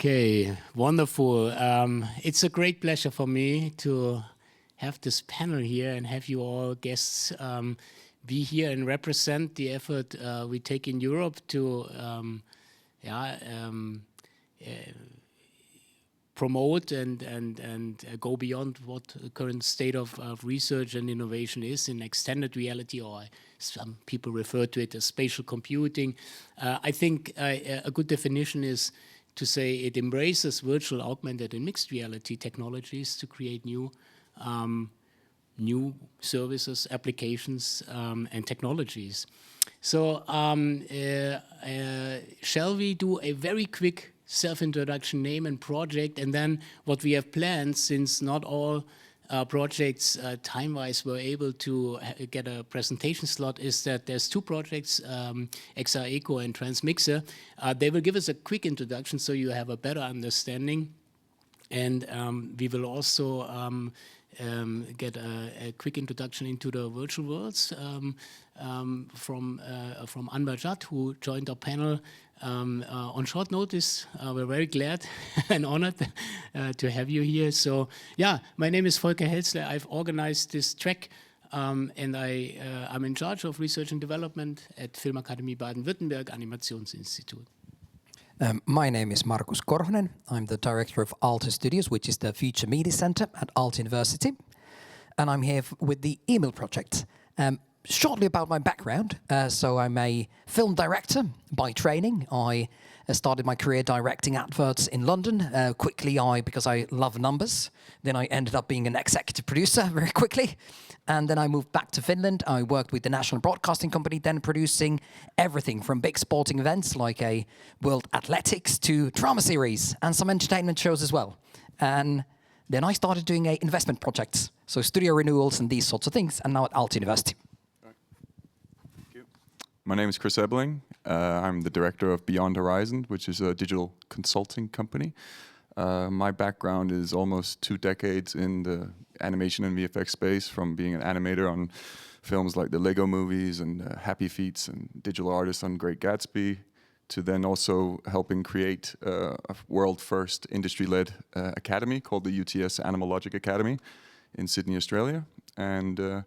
Okay, wonderful. It's a great pleasure for me to have this panel here and have you all guests be here and represent the effort we take in Europe to promote and go beyond what the current state of research and innovation is in extended reality, or some people refer to it as spatial computing. I think a good definition is to say it embraces virtual, augmented, and mixed reality technologies to create new services, applications, and technologies. So shall we do a very quick self-introduction, name and project, and then what we have planned, since not all projects time-wise were able to get a presentation slot, is that there's two projects, XRECO and TRANSMIXR. They will give us a quick introduction so you have a better understanding. And we will also get a quick introduction into the virtual worlds from Anwar Jad, who joined our panel on short notice. We're very glad and honored to have you here. So yeah, my name is Volker Helzle. I've organized this track and I'm in charge of research and development at Filmakademie Baden-Württemberg, Animationsinstitut. My name is Markus Korhonen. I'm the director of Aalto Studios, which is the Future Media Center at Aalto University. And I'm here with the EMIL project. Shortly about my background, so I'm a film director by training. I started my career directing adverts in London. Quickly, because I love numbers. Then I ended up being an executive producer very quickly. And then I moved back to Finland. I worked with the national broadcasting company, then producing everything from big sporting events like a World Athletics to drama series and some entertainment shows as well. And then I started doing investment projects, so studio renewals and these sorts of things, and now at Aalto University. My name is Chris Ebeling. I'm the director of Beyond Horizon, which is a digital consulting company. My background is almost 2 decades in the animation and VFX space, from being an animator on films like the Lego movies and Happy Feets and digital artist on Great Gatsby, to then also helping create a world-first industry-led academy called the UTS Animal Logic Academy in Sydney, Australia. And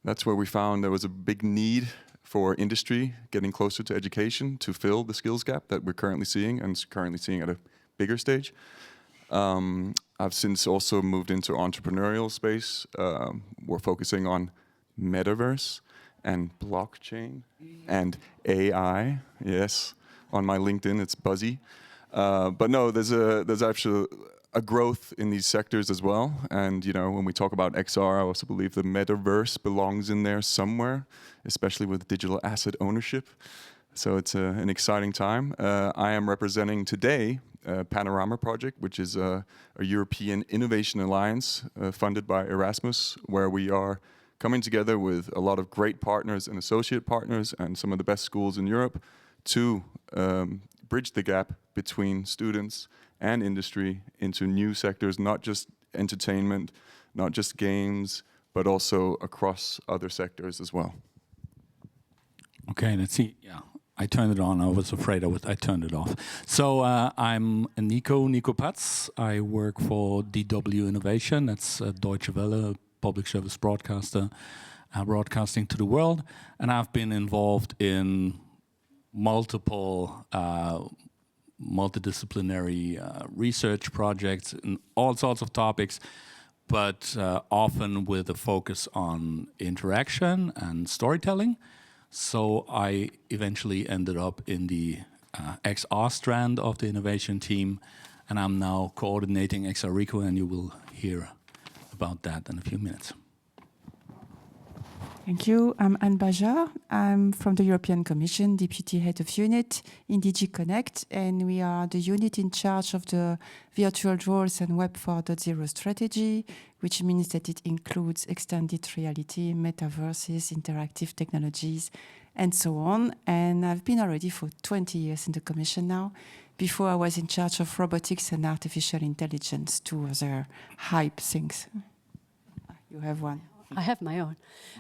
that's where we found there was a big need for industry getting closer to education to fill the skills gap that we're currently seeing, and currently seeing at a bigger stage. I've since also moved into entrepreneurial space. We're focusing on metaverse and blockchain and AI. Yes, on my LinkedIn it's buzzy. But no, there's actually a growth in these sectors as well. And you know, when we talk about XR, I also believe the metaverse belongs in there somewhere, especially with digital asset ownership. So it's an exciting time. I am representing today PANEURAMA project, which is a European innovation alliance funded by Erasmus, where we are coming together with a lot of great partners and associate partners and some of the best schools in Europe to bridge the gap between students and industry into new sectors, not just entertainment, not just games, but also across other sectors as well. Okay, let's see. Yeah, I turned it on. I was afraid I turned it off. So I'm Nico Patz. I work for DW Innovation. That's Deutsche Welle, public service broadcaster, broadcasting to the world. And I've been involved in multiple multidisciplinary research projects in all sorts of topics, but often with a focus on interaction and storytelling. So I eventually ended up in the XR strand of the innovation team, and I'm now coordinating XRECO, and you will hear about that in a few minutes. Thank you. I'm Anne Bajar. I'm from the European Commission, Deputy Head of Unit in DG Connect, and we are the unit in charge of the virtual worlds and Web 4.0 strategy, which means that it includes extended reality, metaverses, interactive technologies, and so on. And I've been already for 20 years in the Commission now. Before I was in charge of robotics and artificial intelligence, two other hype things. You have one. I have my own.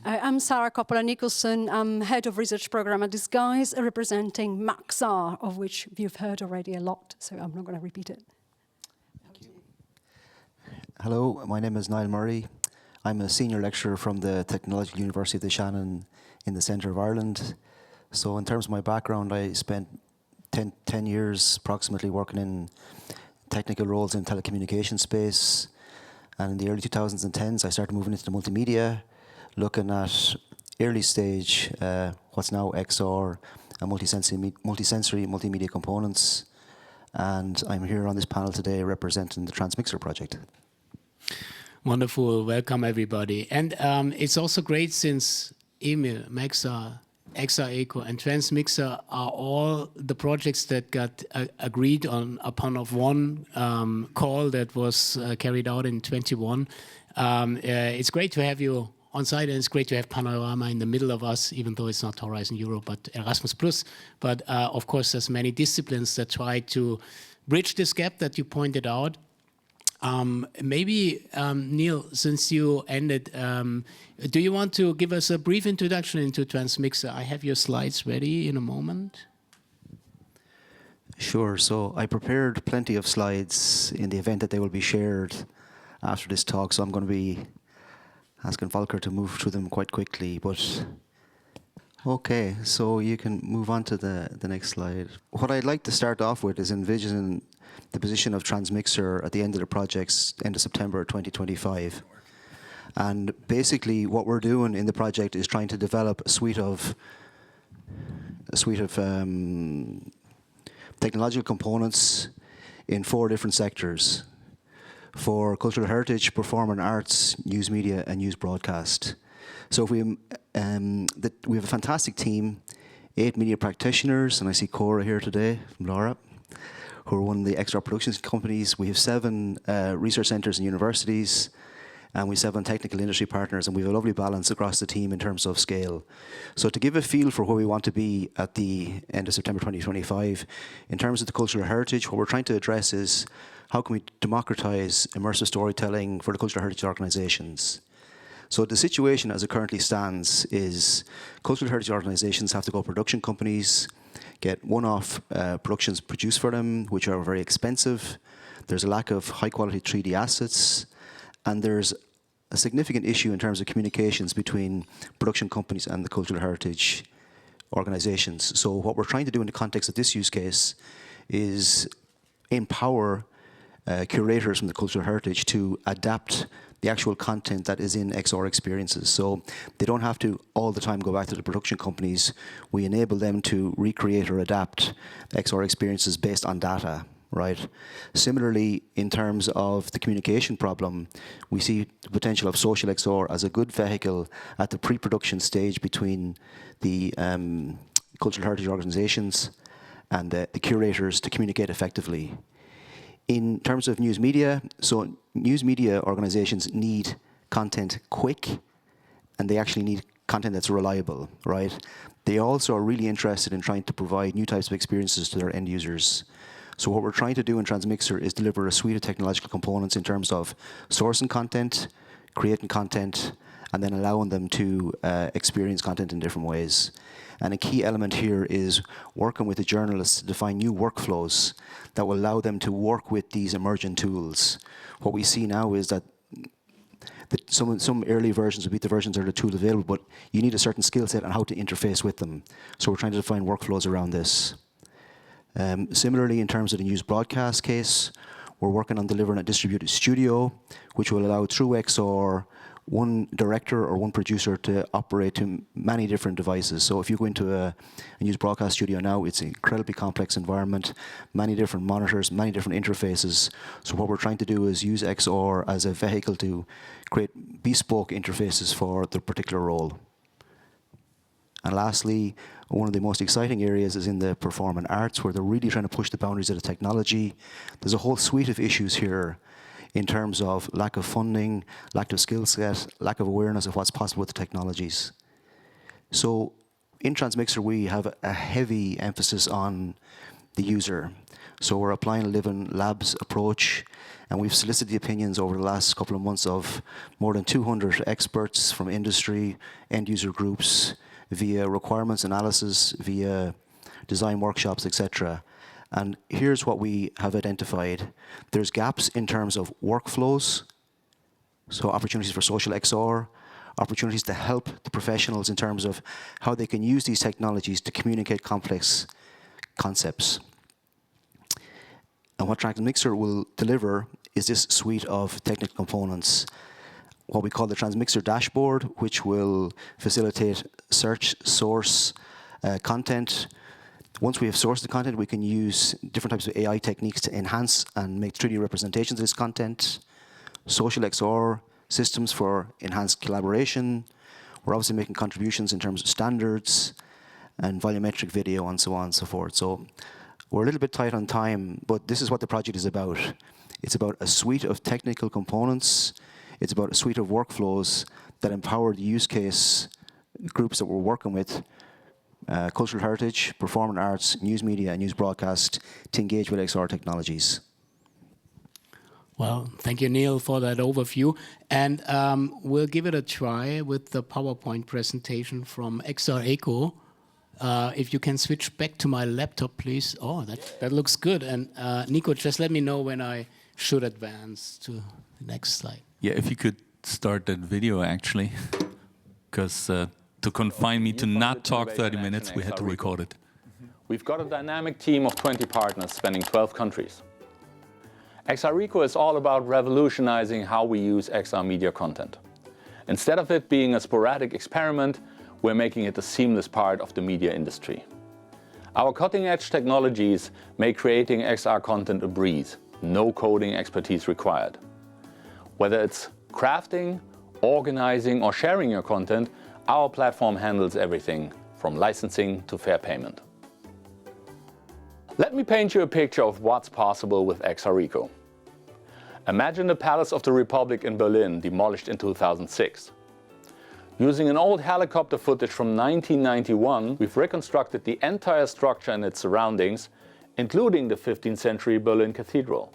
I'm Sarah Coppola-Nicholson. I'm head of research program at Disguise, representing MAXR, of which you've heard already a lot, so I'm not going to repeat it. Thank you. Hello, my name is Niall Murray. I'm a senior lecturer from the Technological University of the Shannon in the centre of Ireland. So in terms of my background, I spent 10 years approximately working in technical roles in telecommunication space. And in the early 2010s, I started moving into the multimedia, looking at early stage, what's now XR and multisensory multimedia components. And I'm here on this panel today representing the TRANSMIXR project. Wonderful, welcome everybody. And it's also great since EMIL, MAXR, XRECO and TRANSMIXR are all the projects that got agreed upon of one call that was carried out in 21. It's great to have you on site, and it's great to have PANEURAMA in the middle of us, even though it's not Horizon Europe, but Erasmus+. But of course, there's many disciplines that try to bridge this gap that you pointed out. Maybe, Neil, since you ended, do you want to give us a brief introduction into TRANSMIXR? I have your slides ready in a moment. Sure. So I prepared plenty of slides in the event that they will be shared after this talk. So I'm going to be asking Volker to move through them quite quickly. But okay, so you can move on to the next slide. What I'd like to start off with is envisioning the position of TRANSMIXR at the end of the project's end of September 2025. And basically what we're doing in the project is trying to develop a suite of technological components in 4 different sectors: for cultural heritage, performing arts, news media, and news broadcast. So if we have a fantastic team, 8 media practitioners, and I see Cora here today from Laura, who are one of the XR production companies. We have 7 research centres and universities, and we have 7 technical industry partners, and we have a lovely balance across the team in terms of scale. So to give a feel for where we want to be at the end of September 2025, in terms of the cultural heritage, what we're trying to address is how can we democratise immersive storytelling for the cultural heritage organisations. So the situation as it currently stands is cultural heritage organisations have to go to production companies, get one-off productions produced for them, which are very expensive. There's a lack of high-quality 3D assets, and there's a significant issue in terms of communications between production companies and the cultural heritage organizations. So what we're trying to do in the context of this use case is empower curators from the cultural heritage to adapt the actual content that is in XR experiences. So they don't have to all the time go back to the production companies. We enable them to recreate or adapt XR experiences based on data, right? Similarly, in terms of the communication problem, we see the potential of social XR as a good vehicle at the pre-production stage between the cultural heritage organizations and the curators to communicate effectively. In terms of news media, so news media organizations need content quick, and they actually need content that's reliable, right? They also are really interested in trying to provide new types of experiences to their end users. So what we're trying to do in TRANSMIXR is deliver a suite of technological components in terms of sourcing content, creating content, and then allowing them to experience content in different ways. And a key element here is working with the journalists to define new workflows that will allow them to work with these emerging tools. What we see now is that some early versions of beta versions are the tools available, but you need a certain skill set on how to interface with them. So we're trying to define workflows around this. Similarly, in terms of the news broadcast case, we're working on delivering a distributed studio, which will allow through XR one director or one producer to operate to many different devices. So if you go into a news broadcast studio now, it's an incredibly complex environment, many different monitors, many different interfaces. So what we're trying to do is use XR as a vehicle to create bespoke interfaces for the particular role. And lastly, one of the most exciting areas is in the performing arts, where they're really trying to push the boundaries of the technology. There's a whole suite of issues here in terms of lack of funding, lack of skill set, lack of awareness of what's possible with the technologies. So in TRANSMIXR, we have a heavy emphasis on the user. So we're applying a living labs approach, and we've solicited the opinions over the last couple of months of more than 200 experts from industry, end user groups, via requirements analysis, via design workshops, etc. And here's what we have identified. There's gaps in terms of workflows, so opportunities for social XR, opportunities to help the professionals in terms of how they can use these technologies to communicate complex concepts. And what TRANSMIXR will deliver is this suite of technical components, what we call the TRANSMIXR dashboard, which will facilitate search, source, content. Once we have sourced the content, we can use different types of AI techniques to enhance and make 3D representations of this content. Social XR systems for enhanced collaboration. We're obviously making contributions in terms of standards and volumetric video and so on and so forth. So we're a little bit tight on time, but this is what the project is about. It's about a suite of technical components. It's about a suite of workflows that empower the use case groups that we're working with, cultural heritage, performing arts, news media, and news broadcast, to engage with XR technologies. Well, thank you, Neil, for that overview. And we'll give it a try with the PowerPoint presentation from XRECO. If you can switch back to my laptop, please. Oh, that looks good. And Nico, just let me know when I should advance to the next slide. Yeah, if you could start that video, actually, because to confine me to not talk 30 minutes, we had to record it. We've got a dynamic team of 20 partners spanning 12 countries. XRECO is all about revolutionizing how we use XR media content. Instead of it being a sporadic experiment, we're making it a seamless part of the media industry. Our cutting-edge technologies make creating XR content a breeze, no coding expertise required. Whether it's crafting, organizing, or sharing your content, our platform handles everything from licensing to fair payment. Let me paint you a picture of what's possible with XRECO. Imagine the Palace of the Republic in Berlin, demolished in 2006. Using an old helicopter footage from 1991, we've reconstructed the entire structure and its surroundings, including the 15th century Berlin Cathedral.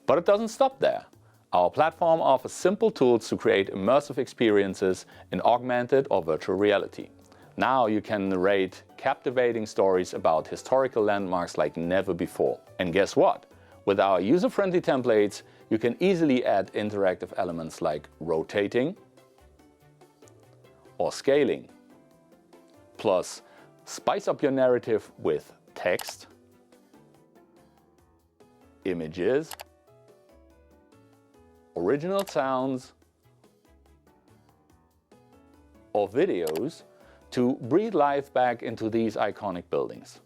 But it doesn't stop there. Our platform offers simple tools to create immersive experiences in augmented or virtual reality. Now you can narrate captivating stories about historical landmarks like never before. And guess what? With our user-friendly templates, you can easily add interactive elements like rotating or scaling. Plus, spice up your narrative with text, images, original sounds, or videos to breathe life back into these iconic buildings.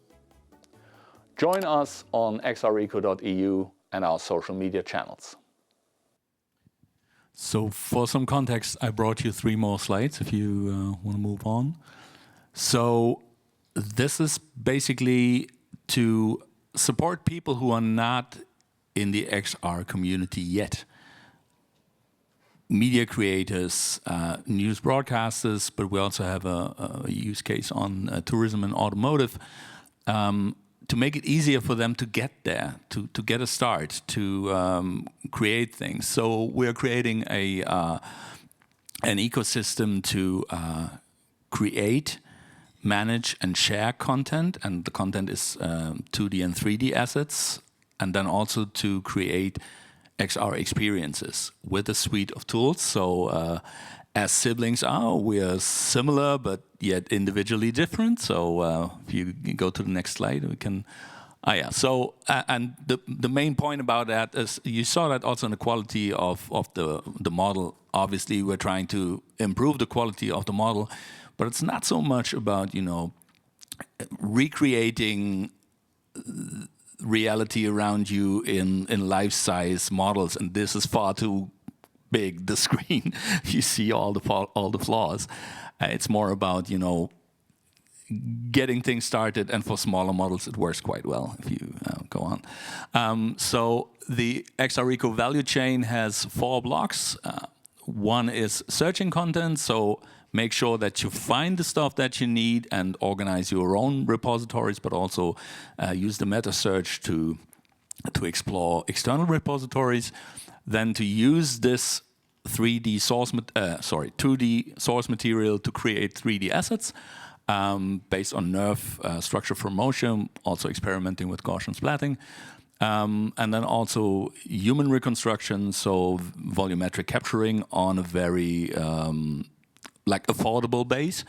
Join us on xreco.eu and our social media channels. So for some context, I brought you 3 more slides if you want to move on. So this is basically to support people who are not in the XR community yet. Media creators, news broadcasters, but we also have a use case on tourism and automotive, to make it easier for them to get there, to get a start, to create things. So we're creating an ecosystem to create, manage, and share content, and the content is 2D and 3D assets, and then also to create XR experiences with a suite of tools. So as siblings are, we are similar but yet individually different. So if you go to the next slide, we can. So and the main point about that is you saw that also in the quality of the model. Obviously, we're trying to improve the quality of the model, but it's not so much about recreating reality around you in life-size models, and this is far too big, the screen. You see all the flaws. It's more about getting things started, and for smaller models it works quite well if you go on. So the XRECO value chain has 4 blocks. One is searching content, so make sure that you find the stuff that you need and organize your own repositories, but also use the meta search to explore external repositories. Then to use this 2D source material to create 3D assets based on nerve structure from motion, also experimenting with Gaussian splatting. And then also human reconstruction, so volumetric capturing on a very affordable base.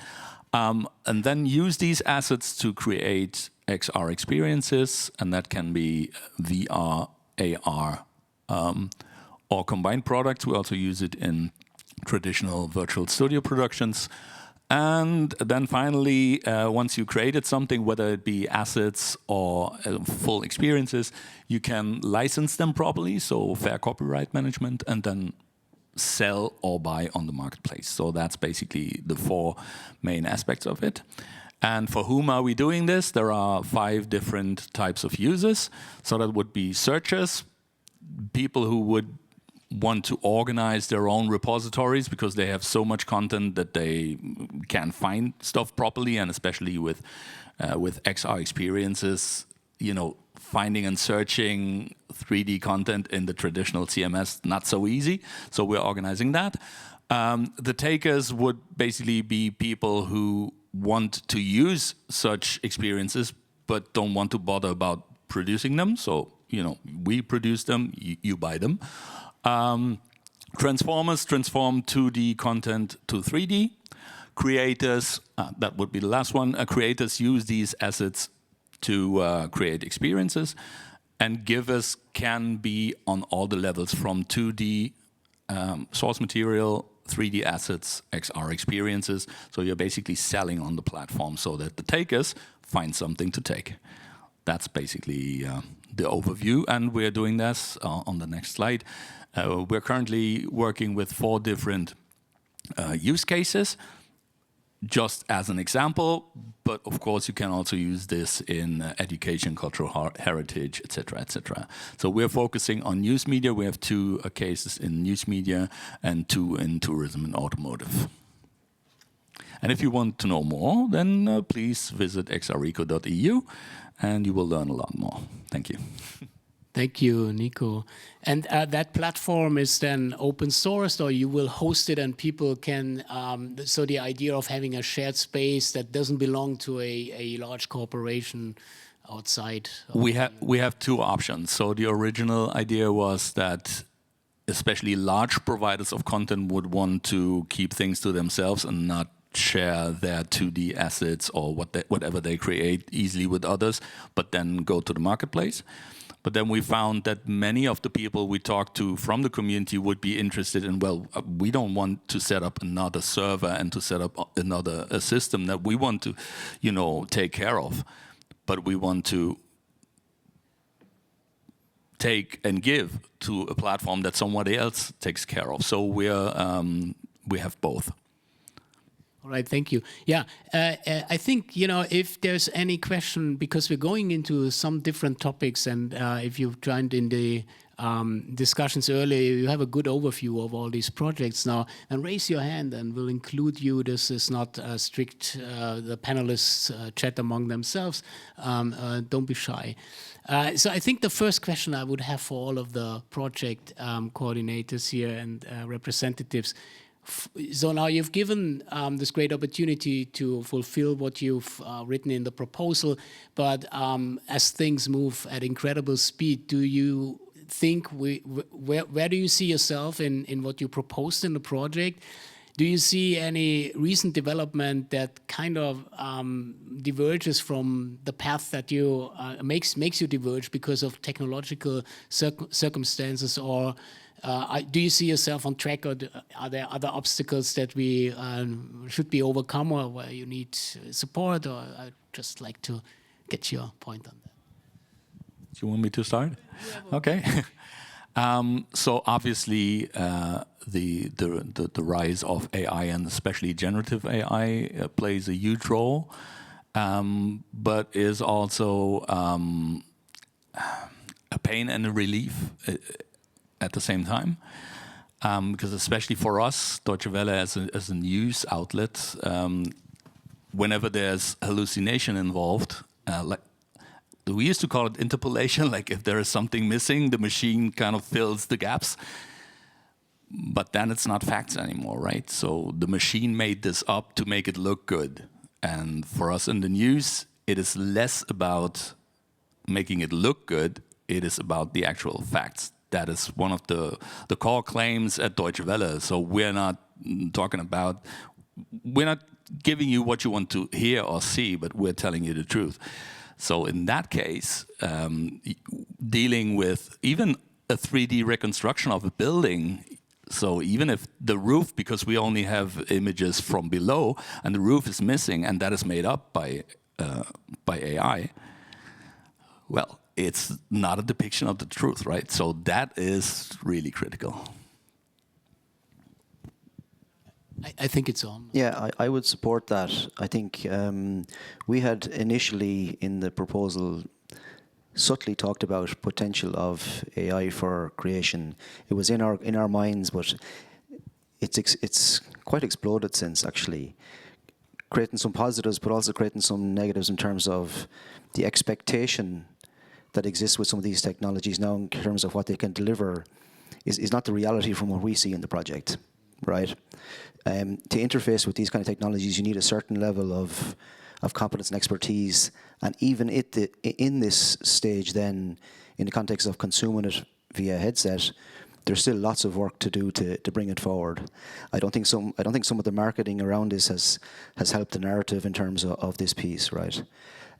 And then use these assets to create XR experiences, and that can be VR, AR, or combined products. We also use it in traditional virtual studio productions. And then finally, once you created something, whether it be assets or full experiences, you can license them properly, so fair copyright management, and then sell or buy on the marketplace. So that's basically the 4 main aspects of it. And for whom are we doing this? There are 5 different types of users. So that would be searchers, people who would want to organize their own repositories because they have so much content that they can't find stuff properly, and especially with XR experiences, finding and searching 3D content in the traditional CMS, not so easy. So we're organizing that. The takers would basically be people who want to use such experiences but don't want to bother about producing them. So, we produce them, you buy them. Transformers transform 2D content to 3D. Creators, that would be the last one, creators use these assets to create experiences. And givers can be on all the levels from 2D source material, 3D assets, XR experiences. So you're basically selling on the platform so that the takers find something to take. That's basically the overview, and we're doing this on the next slide. We're currently working with 4 different use cases, just as an example, but of course you can also use this in education, cultural heritage, etc., etc. So we're focusing on news media. We have 2 cases in news media and 2 in tourism and automotive. And if you want to know more, then please visit xreco.eu and you will learn a lot more. Thank you. Thank you, Nico. And that platform is then open sourced, or you will host it and people can, so the idea of having a shared space that doesn't belong to a large corporation outside? We have 2 options. So the original idea was that especially large providers of content would want to keep things to themselves and not share their 2D assets or whatever they create easily with others, but then go to the marketplace. But then we found that many of the people we talked to from the community would be interested in, well, we don't want to set up another server and to set up a system that we want to, take care of, but we want to take and give to a platform that somebody else takes care of. So we have both. All right, thank you. Yeah, I think, if there's any question, because we're going into some different topics, and if you've joined in the discussions earlier, you have a good overview of all these projects now, and raise your hand and we'll include you. This is not strict, the panelists chat among themselves. Don't be shy. So I think the first question I would have for all of the project coordinators here and representatives. So now you've given this great opportunity to fulfill what you've written in the proposal, but as things move at incredible speed, do you think, where do you see yourself in what you proposed in the project? Do you see any recent development that kind of diverges from the path that you makes you diverge because of technological circumstances, or do you see yourself on track, or are there other obstacles that we should be overcome, or where you need support? Or I'd just like to get your point on that. Do you want me to start? Yeah, okay. So obviously, the rise of AI and especially generative AI plays a huge role. but is also a pain and a relief at the same time. Because especially for us, Deutsche Welle as a news outlet, whenever there's hallucination involved, like we used to call it interpolation, like if there is something missing, the machine kind of fills the gaps. But then it's not facts anymore, right? So the machine made this up to make it look good. And for us in the news, it is less about making it look good, it is about the actual facts. That is one of the core claims at Deutsche Welle. So we're not talking about, we're not giving you what you want to hear or see, but we're telling you the truth. So in that case, dealing with even a 3D reconstruction of a building, so even if the roof, because we only have images from below, and the roof is missing, and that is made up by AI, well, it's not a depiction of the truth, right? So that is really critical. I think it's on. Yeah, I would support that. I think we had initially in the proposal subtly talked about potential of AI for creation. It was in our minds, but it's quite exploded since, actually, creating some positives, but also creating some negatives in terms of the expectation that exists with some of these technologies now in terms of what they can deliver is not the reality from what we see in the project, right? To interface with these kind of technologies, you need a certain level of competence and expertise, and even in this stage then, in the context of consuming it via headset, there's still lots of work to do to bring it forward. I don't think some of the marketing around this has helped the narrative in terms of this piece, right?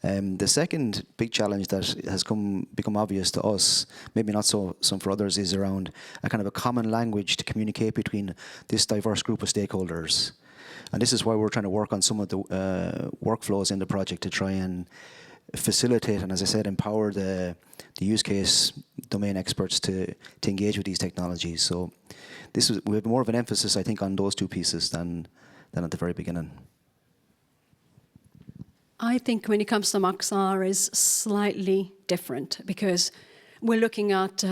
The second big challenge that has become obvious to us, maybe not some for others, is around a kind of a common language to communicate between this diverse group of stakeholders. And this is why we're trying to work on some of the workflows in the project to try and facilitate and, as I said, empower the use case domain experts to engage with these technologies. So we have more of an emphasis, I think, on those two pieces than at the very beginning. I think when it comes to Maxar is slightly different because we're looking at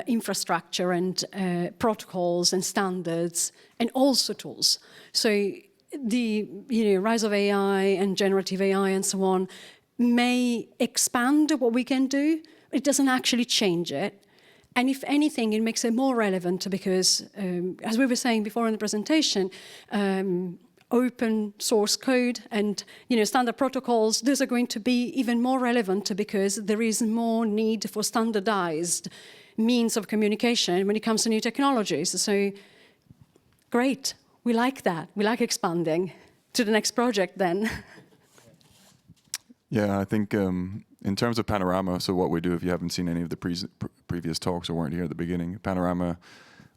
infrastructure and protocols and standards and also tools. So the rise of AI and generative AI and so on may expand what we can do. It doesn't actually change it. And if anything, it makes it more relevant because, as we were saying before in the presentation, open source code and standard protocols, those are going to be even more relevant because there is more need for standardized means of communication when it comes to new technologies. So great, we like that. We like expanding to the next project then. Yeah, I think in terms of PANEURAMA, so what we do, if you haven't seen any of the previous talks or weren't here at the beginning, PANEURAMA,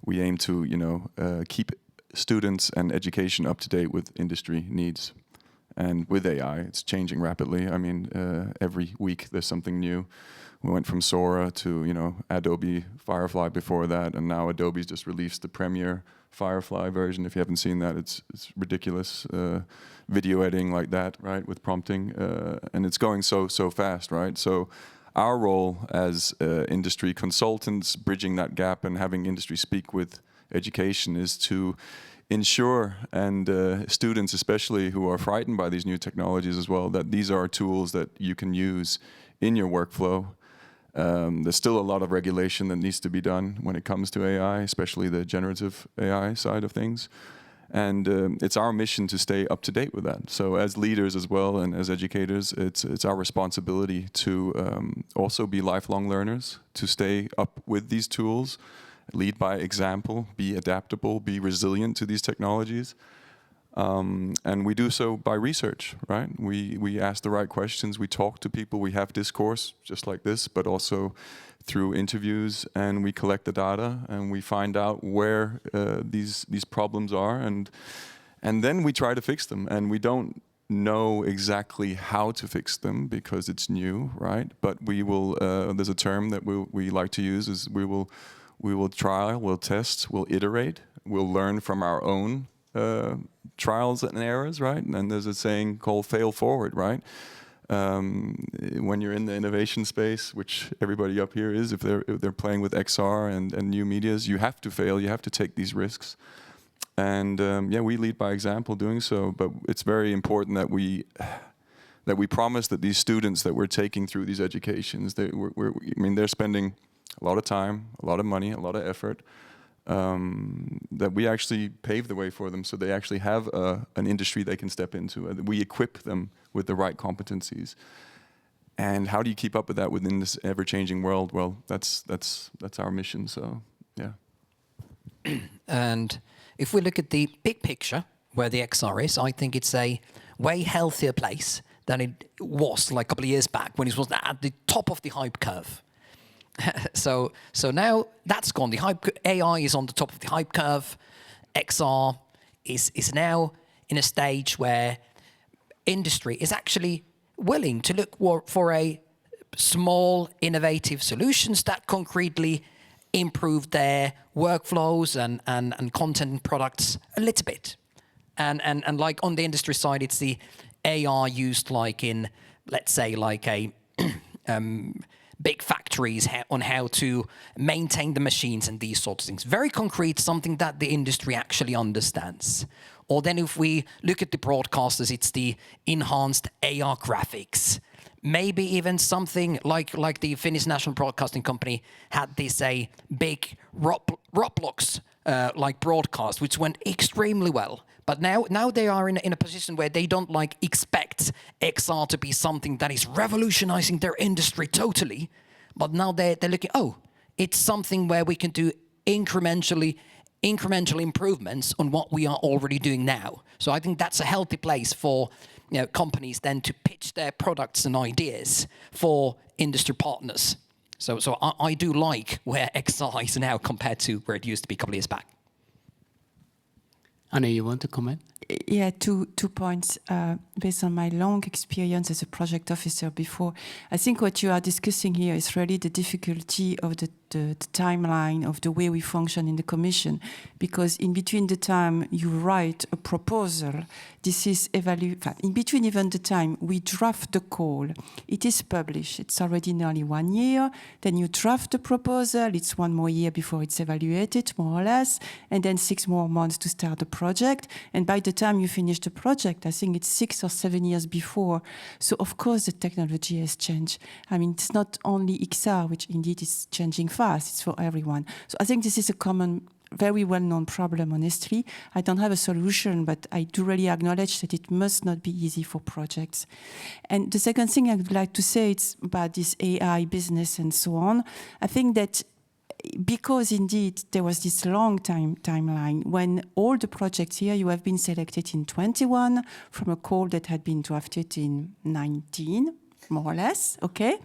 we aim to keep students and education up to date with industry needs. And with AI, it's changing rapidly. I mean, every week there's something new. We went from Sora to, Adobe Firefly before that, and now Adobe's just released the Premiere Firefly version. If you haven't seen that, it's ridiculous. Video editing like that, right, with prompting. And it's going so fast, right? So our role as industry consultants, bridging that gap and having industry speak with education is to ensure, and students especially who are frightened by these new technologies as well, that these are tools that you can use in your workflow. There's still a lot of regulation that needs to be done when it comes to AI, especially the generative AI side of things. And it's our mission to stay up to date with that. So as leaders as well and as educators, it's our responsibility to also be lifelong learners, to stay up with these tools, lead by example, be adaptable, be resilient to these technologies. And we do so by research, right? We ask the right questions, we talk to people, we have discourse just like this, but also through interviews, and we collect the data and we find out where these problems are, and then we try to fix them. And we don't know exactly how to fix them because it's new, right? But we will. There's a term that we like to use is we will try, we'll test, we'll iterate, we'll learn from our own trials and errors, right? And there's a saying called "fail forward," right? When you're in the innovation space, which everybody up here is, if they're playing with XR and new medias, you have to fail. You have to take these risks. And yeah, we lead by example doing so. But it's very important that we promise that these students that we're taking through these educations, I mean, they're spending a lot of time, a lot of money, a lot of effort, that we actually pave the way for them so they actually have an industry they can step into. We equip them with the right competencies. And how do you keep up with that within this ever-changing world? Well, that's our mission, so yeah. And if we look at the big picture, where the XR is, I think it's a way healthier place than it was like a couple of years back when it was at the top of the hype curve. So now that's gone. The AI is on the top of the hype curve. XR is now in a stage where industry is actually willing to look for a small, innovative solutions that concretely improve their workflows and content and products a little bit. And like on the industry side, it's the AR used like in, let's say, like a big factories on how to maintain the machines and these sorts of things. Very concrete, something that the industry actually understands. Or then if we look at the broadcasters, it's the enhanced AR graphics. Maybe even something like the Finnish National Broadcasting Company had this big Roblox like broadcast, which went extremely well. But now they are in a position where they don't expect XR to be something that is revolutionizing their industry totally. But now they're looking, it's something where we can do incremental improvements on what we are already doing now. So I think that's a healthy place for companies then to pitch their products and ideas for industry partners. So I do like where XR is now compared to where it used to be a couple of years back. Anna, you want to comment? Yeah, two points based on my long experience as a project officer before. I think what you are discussing here is really the difficulty of the timeline of the way we function in the Commission, because in between the time you write a proposal, this is in between even the time we draft the call, it is published, it's already nearly 1 year, then you draft the proposal, it's 1 more year before it's evaluated, more or less, and then 6 more months to start the project, and by the time you finish the project, I think it's 6 or 7 years before. So of course the technology has changed. I mean, it's not only XR, which indeed is changing fast, it's for everyone. So I think this is a common, very well-known problem, honestly. I don't have a solution, but I do really acknowledge that it must not be easy for projects. And the second thing I would like to say is about this AI business and so on. I think that because indeed there was this long timeline when all the projects here, you have been selected in 21 from a call that had been drafted in 19, more or less, okay?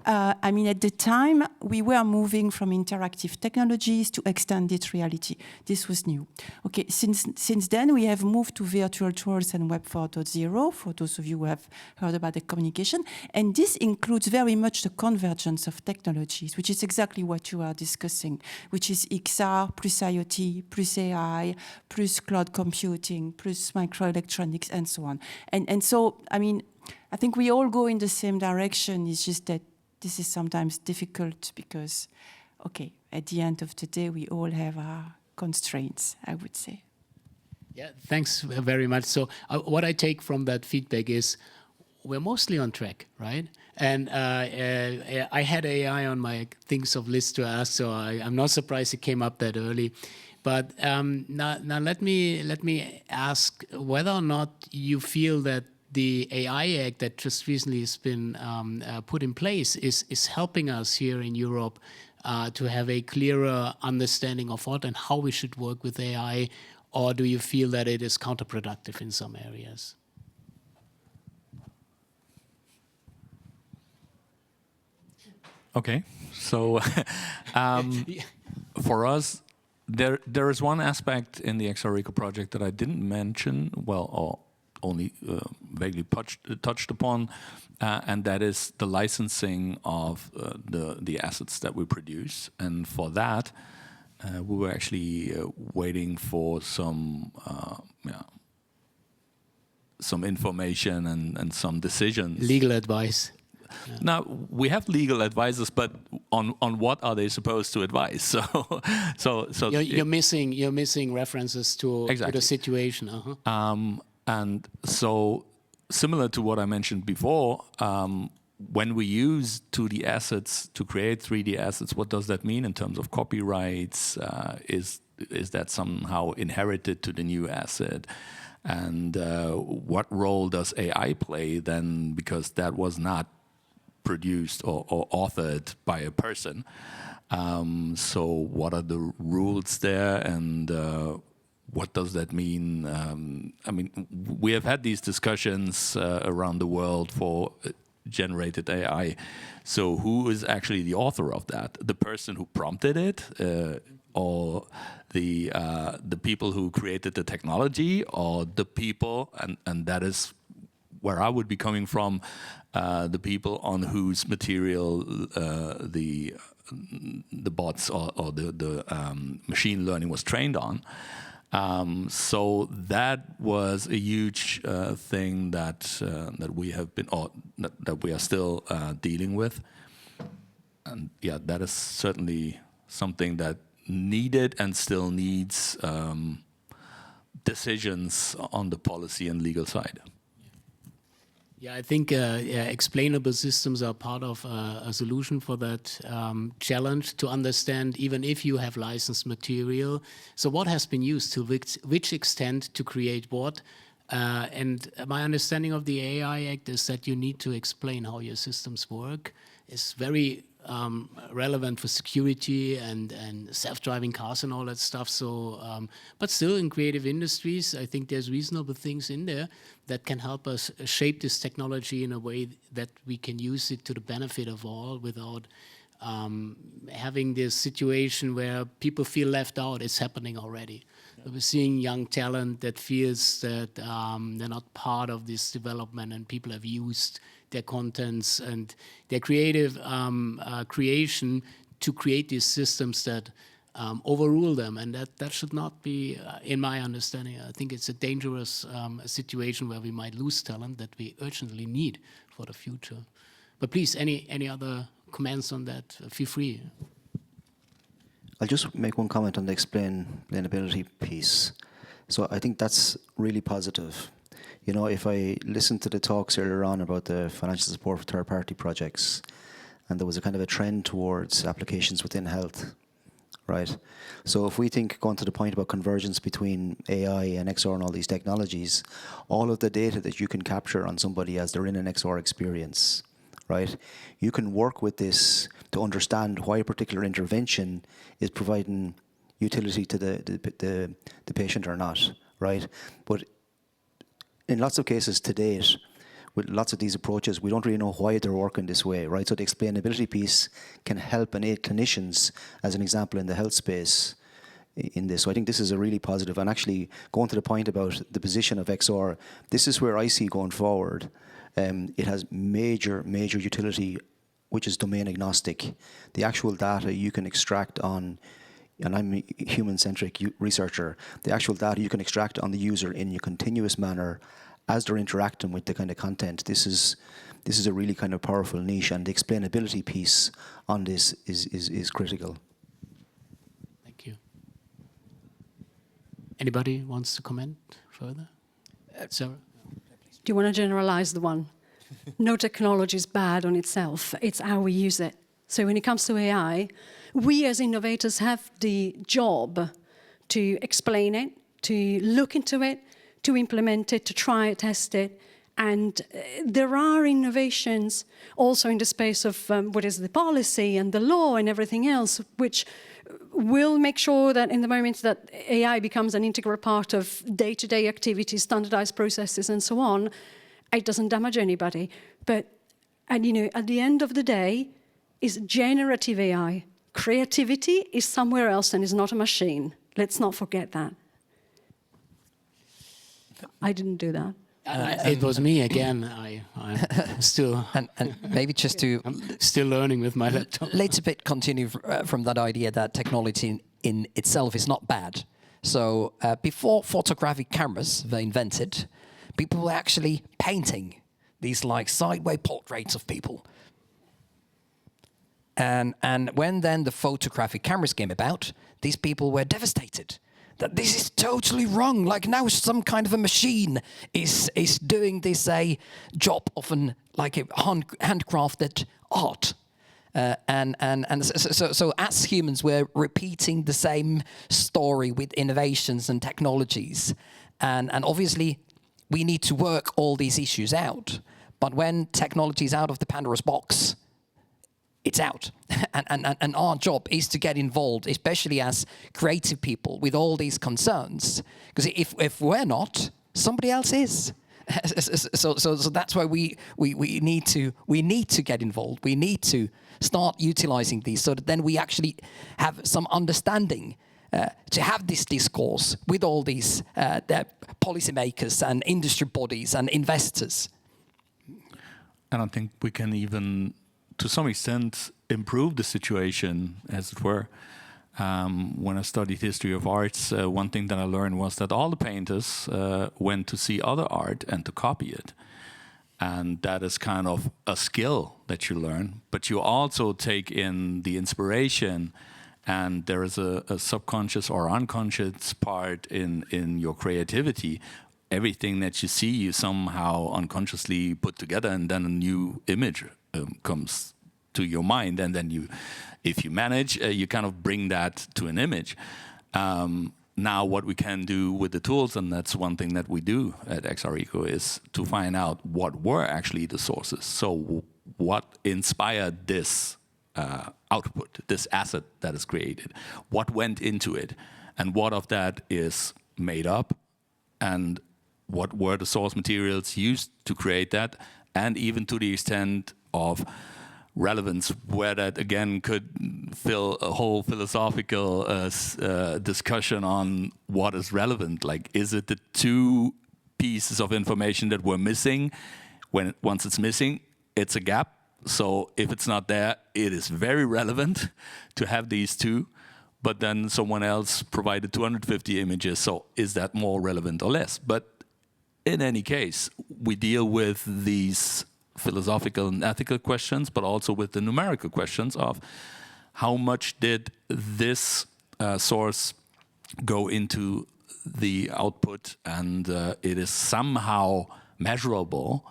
I mean, at the time, we were moving from interactive technologies to extended reality. This was new. Okay, since then, we have moved to virtual tours and Web 4.0, for those of you who have heard about the communication. And this includes very much the convergence of technologies, which is exactly what you are discussing, which is XR plus IoT plus AI plus cloud computing plus microelectronics and so on. And so, I mean, I think we all go in the same direction. It's just that this is sometimes difficult because, okay, at the end of the day, we all have our constraints, I would say. Yeah, thanks very much. So what I take from that feedback is we're mostly on track, right? And I had AI on my things of list to ask, so I'm not surprised it came up that early. But now let me ask whether or not you feel that the AI Act that just recently has been put in place is helping us here in Europe to have a clearer understanding of what and how we should work with AI, or do you feel that it is counterproductive in some areas? Okay, so for us, there is one aspect in the XRECO project that I didn't mention, or only vaguely touched upon, and that is the licensing of the assets that we produce. And for that, we were actually waiting for some information and some decisions. Legal advice. Now we have legal advisors, but on what are they supposed to advise? So You're missing references to the situation. And so similar to what I mentioned before, when we use 2D assets to create 3D assets, what does that mean in terms of copyrights? Is that somehow inherited to the new asset? And what role does AI play then? Because that was not produced or authored by a person. So what are the rules there, and what does that mean? I mean, we have had these discussions around the world for generated AI. So who is actually the author of that? The person who prompted it, or the people who created the technology, or the people, and that is where I would be coming from, the people on whose material the bots or the machine learning was trained on. So that was a huge thing that we have been, or that we are still dealing with. And yeah, that is certainly something that needed and still needs decisions on the policy and legal side. Yeah, I think explainable systems are part of a solution for that challenge, to understand even if you have licensed material. So what has been used, to which extent, to create what? And my understanding of the AI Act is that you need to explain how your systems work. It's very relevant for security and self-driving cars and all that stuff. So, but still in creative industries, I think there's reasonable things in there that can help us shape this technology in a way that we can use it to the benefit of all, without having this situation where people feel left out. It's happening already. So we're seeing young talent that feels that they're not part of this development, and people have used their contents and their creative creation to create these systems that overrule them, and that should not be, in my understanding. I think it's a dangerous situation where we might lose talent that we urgently need for the future. But please, any other comments on that? Feel free. I'll just make one comment on the explainability piece. So I think that's really positive. You know, if I listened to the talks earlier on about the financial support for third-party projects, and there was a kind of a trend towards applications within health, right? So if we think, going to the point about convergence between AI and XR and all these technologies, all of the data that you can capture on somebody as they're in an XR experience, right? You can work with this to understand why a particular intervention is providing utility to the patient or not, right? But in lots of cases to date, with lots of these approaches, we don't really know why they're working this way, right? So the explainability piece can help and aid clinicians, as an example, in the health space in this. So I think this is a really positive. And actually, going to the point about the position of XR, this is where I see going forward. It has major utility, which is domain agnostic. The actual data you can extract on, and I'm a human-centric researcher, the actual data you can extract on the user in a continuous manner as they're interacting with the kind of content. This is a really kind of powerful niche, and the explainability piece on this is critical. Thank you. Anybody wants to comment further? Sarah? Do you want to generalize the one? No technology is bad on itself. It's how we use it. So when it comes to AI, we as innovators have the job to explain it, to look into it, to implement it, to try it, test it. And there are innovations also in the space of what is the policy and the law and everything else, which will make sure that in the moment that AI becomes an integral part of day-to-day activities, standardized processes and so on, it doesn't damage anybody. But, and you know, at the end of the day, is generative AI. Creativity is somewhere else and is not a machine. Let's not forget that. I didn't do that. It was me again. I'm still And maybe just to I'm still learning with my laptop. little bit continue from that idea that technology in itself is not bad. So before photographic cameras were invented, people were actually painting these like sideway portraits of people. And when then the photographic cameras came about, these people were devastated that this is totally wrong. Like now some kind of a machine is doing this job of a handcrafted art. So as humans, we're repeating the same story with innovations and technologies. And obviously, we need to work all these issues out. But when technology is out of the Pandora's box, it's out. And our job is to get involved, especially as creative people, with all these concerns. Because if we're not, somebody else is. So that's why we need to get involved. We need to start utilizing these so that then we actually have some understanding to have this discourse with all these policymakers and industry bodies and investors. And I think we can even, to some extent, improve the situation, as it were. When I studied history of arts, one thing that I learned was that all the painters went to see other art and to copy it. And that is kind of a skill that you learn. But you also take in the inspiration, and there is a subconscious or unconscious part in your creativity. Everything that you see, you somehow unconsciously put together, and then a new image comes to your mind, and then if you manage, you kind of bring that to an image. Now what we can do with the tools, and that's one thing that we do at XRECO, is to find out what were actually the sources. So what inspired this output, this asset that is created? What went into it? And what of that is made up? And what were the source materials used to create that? And even to the extent of relevance, where that again could fill a whole philosophical discussion on what is relevant. Like, is it the two pieces of information that were missing? Once it's missing, it's a gap. So if it's not there, it is very relevant to have these two. But then someone else provided 250 images. So is that more relevant or less? But in any case, we deal with these philosophical and ethical questions, but also with the numerical questions of how much did this source go into the output, and it is somehow measurable,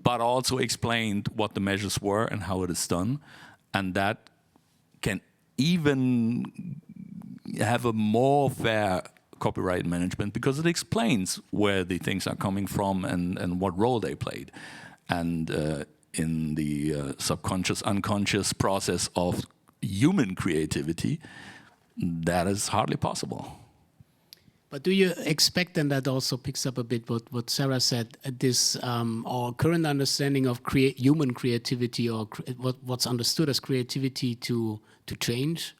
but also explained what the measures were and how it is done. And that can even have a more fair copyright management because it explains where the things are coming from and what role they played. And in the subconscious, unconscious process of human creativity, that is hardly possible. But do you expect, and that also picks up a bit what Sarah said, this our current understanding of human creativity, or what's understood as creativity, to change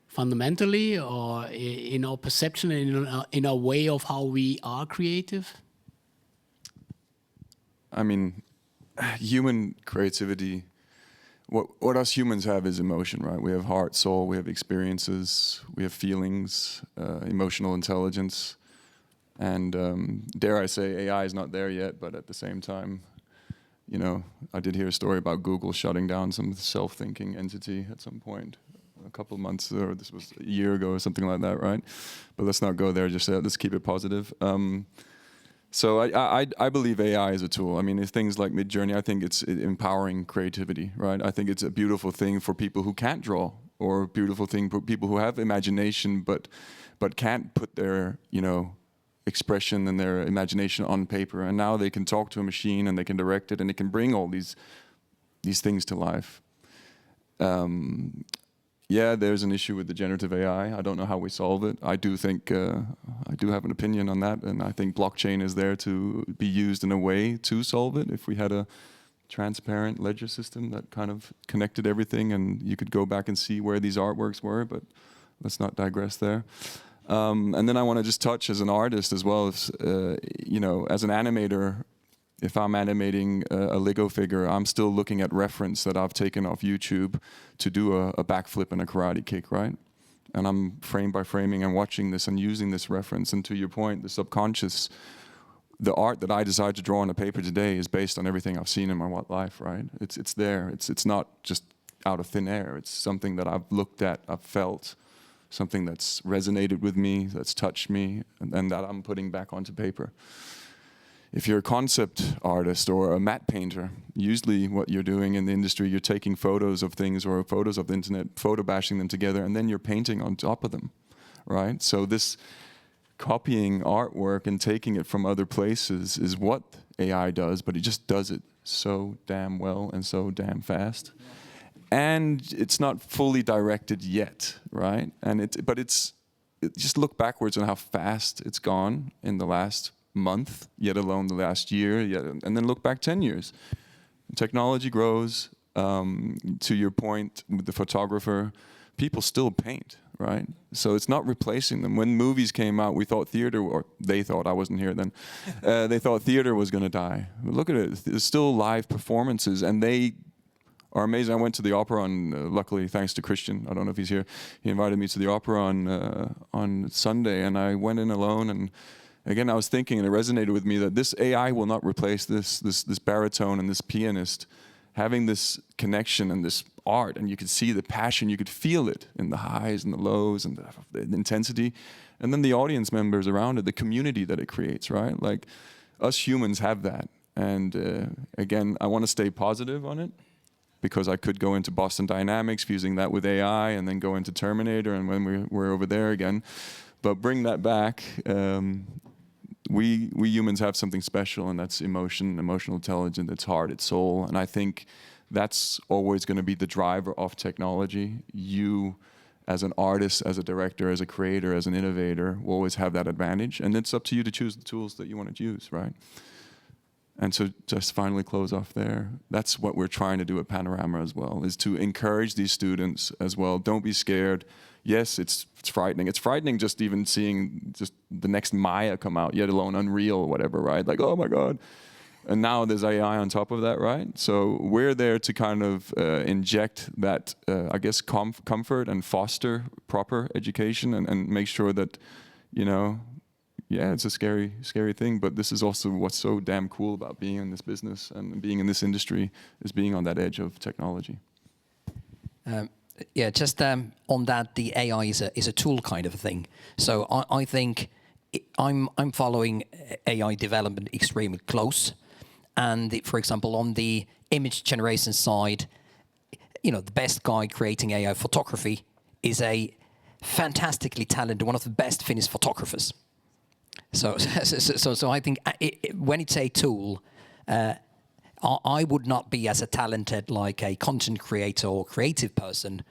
fundamentally, or in our perception and in our way of how we are creative? I mean, human creativity, what us humans have is emotion, right? We have heart, soul, we have experiences, we have feelings, emotional intelligence. And dare I say, AI is not there yet, but at the same time, you know, I did hear a story about Google shutting down some self-thinking entity at some point, a couple of months, or this was a year ago or something like that, right? But let's not go there just yet, let's keep it positive. So I believe AI is a tool. I mean, it's things like Midjourney, I think it's empowering creativity, right? I think it's a beautiful thing for people who can't draw, or a beautiful thing for people who have imagination but can't put their, you know, expression and their imagination on paper. And now they can talk to a machine and they can direct it and it can bring all these things to life. Yeah, there's an issue with the generative AI. I don't know how we solve it. I do think, I do have an opinion on that, and I think blockchain is there to be used in a way to solve it. If we had a transparent ledger system that kind of connected everything and you could go back and see where these artworks were, but let's not digress there. And then I want to just touch as an artist as well as, you know, as an animator. If I'm animating a Lego figure, I'm still looking at reference that I've taken off YouTube to do a backflip and a karate kick, right? and I'm frame by framing and watching this and using this reference. And to your point, the subconscious, the art that I decide to draw on a paper today is based on everything I've seen in my life, right? It's there. It's not just out of thin air. It's something that I've looked at, I've felt, something that's resonated with me, that's touched me, and that I'm putting back onto paper. If you're a concept artist or a matte painter, usually what you're doing in the industry, you're taking photos of things or photos of the internet, photo bashing them together, and then you're painting on top of them, right? So this copying artwork and taking it from other places is what AI does, but it just does it so damn well and so damn fast. And it's not fully directed yet, right? Just look backwards on how fast it's gone in the last month, yet alone the last year, and then look back 10 years. Technology grows. To your point with the photographer, people still paint, right? So it's not replacing them. When movies came out, we thought theater, or they thought, I wasn't here then, they thought theater was going to die. But look at it, there's still live performances, and they are amazing. I went to the opera luckily, thanks to Christian, I don't know if he's here, he invited me to the opera on Sunday, and I went in alone, and again, I was thinking, and it resonated with me, that this AI will not replace this baritone and this pianist having this connection and this art, and you could see the passion, you could feel it in the highs and the lows and the intensity, and then the audience members around it, the community that it creates, right? Like, us humans have that, and again, I want to stay positive on it, because I could go into Boston Dynamics, fusing that with AI, and then go into Terminator, and when we're over there again, but bring that back. We humans have something special, and that's emotion, emotional intelligence, it's heart, it's soul, and I think that's always going to be the driver of technology. You, as an artist, as a director, as a creator, as an innovator, will always have that advantage, and it's up to you to choose the tools that you want to use, right? And so just finally close off there, that's what we're trying to do at PANEURAMA as well, is to encourage these students as well. Don't be scared. Yes, it's frightening. It's frightening just even seeing just the next Maya come out, yet alone Unreal or whatever, right? Like, oh my God. And now there's AI on top of that, right? So we're there to kind of inject that, I guess, comfort and foster proper education and make sure that, you know, yeah, it's a scary thing, but this is also what's so damn cool about being in this business and being in this industry, is being on that edge of technology. Yeah, just on that, the AI is a tool kind of a thing. So I think I'm following AI development extremely close. And for example, on the image generation side, you know, the best guy creating AI photography is a fantastically talented, one of the best Finnish photographers. So I think when it's a tool, I would not be as a talented, like a content creator or creative person.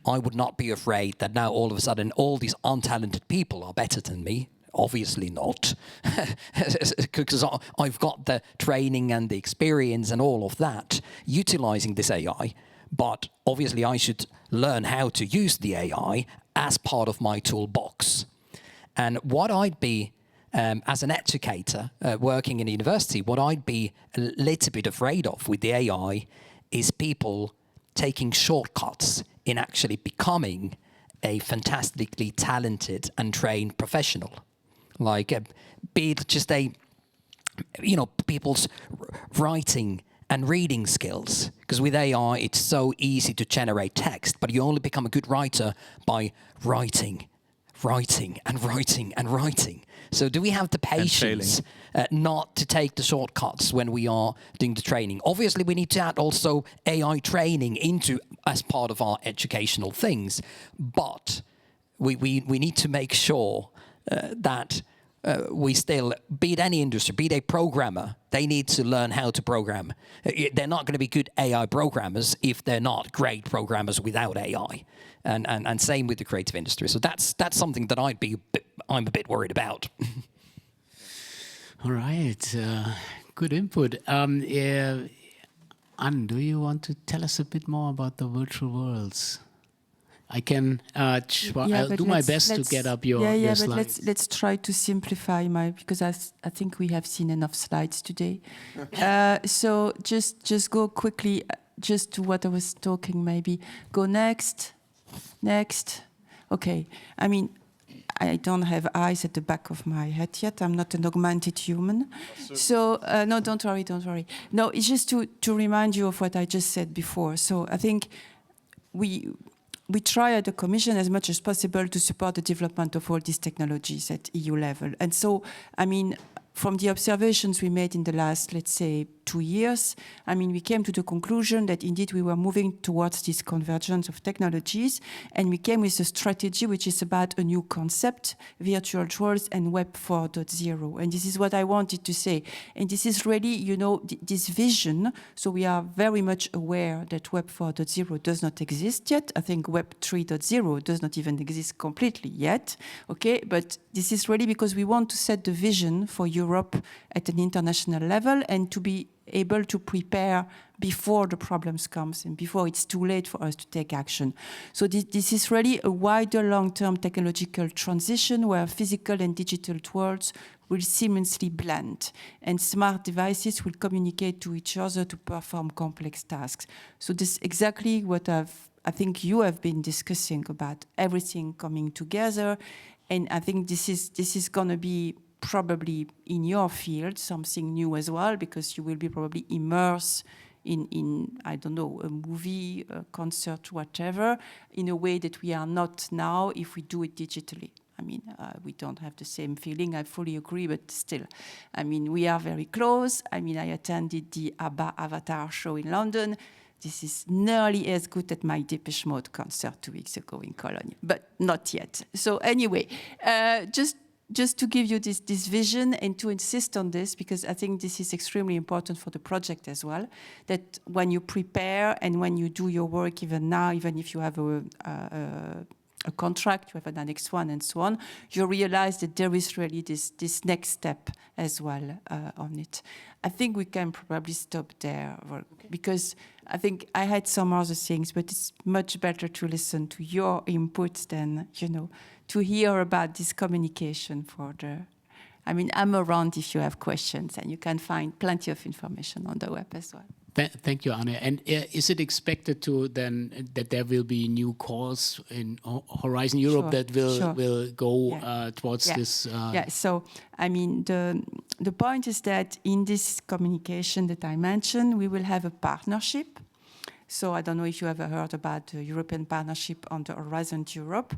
I would not be afraid that now all of a sudden all these untalented people are better than me. Obviously not, because I've got the training and the experience and all of that utilizing this AI. But obviously I should learn how to use the AI as part of my toolbox. And what I'd be, as an educator working in a university, what I'd be a little bit afraid of with the AI is people taking shortcuts in actually becoming a fantastically talented and trained professional. Like, be it just people's writing and reading skills. Because with AI, it's so easy to generate text, but you only become a good writer by writing. So do we have the patience not to take the shortcuts when we are doing the training? Obviously, we need to add also AI training into as part of our educational things, but we need to make sure that we still, be it any industry, be it a programmer, they need to learn how to program. They're not going to be good AI programmers if they're not great programmers without AI. And same with the creative industry. So that's something that I'm a bit worried about. All right, good input. Anne, do you want to tell us a bit more about the virtual worlds? I can. I'll do my best to get up your slides. But let's try to simplify because I think we have seen enough slides today. So just go quickly, just to what I was talking. Maybe go next. Okay, I mean, I don't have eyes at the back of my head yet. I'm not an augmented human. So, no, don't worry, don't worry. No, it's just to remind you of what I just said before. So I think we try at the Commission as much as possible to support the development of all these technologies at EU level. And so, I mean, from the observations we made in the last, let's say, 2 years, I mean, we came to the conclusion that indeed we were moving towards this convergence of technologies, and we came with a strategy which is about a new concept, virtual worlds and Web 4.0. And this is what I wanted to say. And this is really, you know, this vision. So we are very much aware that Web 4.0 does not exist yet. I think Web 3.0 does not even exist completely yet. Okay, but this is really because we want to set the vision for Europe at an international level and to be able to prepare before the problems comes and before it's too late for us to take action. So this is really a wider long-term technological transition where physical and digital worlds will seamlessly blend and smart devices will communicate to each other to perform complex tasks. So this is exactly what I think you have been discussing about everything coming together. And I think this is going to be probably in your field something new as well, because you will be probably immersed in I don't know, a movie, a concert, whatever, in a way that we are not now if we do it digitally. I mean, we don't have the same feeling, I fully agree, but still, I mean, we are very close. I mean, I attended the ABBA Avatar show in London. This is nearly as good as my Depeche Mode concert 2 weeks ago in Cologne, but not yet. So anyway, just to give you this vision and to insist on this, because I think this is extremely important for the project as well, that when you prepare and when you do your work, even now, even if you have a contract, you have an Annex 1 and so on, you realize that there is really this next step as well on it. I think we can probably stop there, because I think I had some other things, but it's much better to listen to your inputs than, you know, to hear about this communication further. I mean, I'm around if you have questions, and you can find plenty of information on the web as well. Thank you, Anne. And is it expected to then that there will be new calls in Horizon Europe that will go towards this? Yeah. So I mean, the point is that in this communication that I mentioned, we will have a partnership. So I don't know if you ever heard about the European partnership on the Horizon Europe.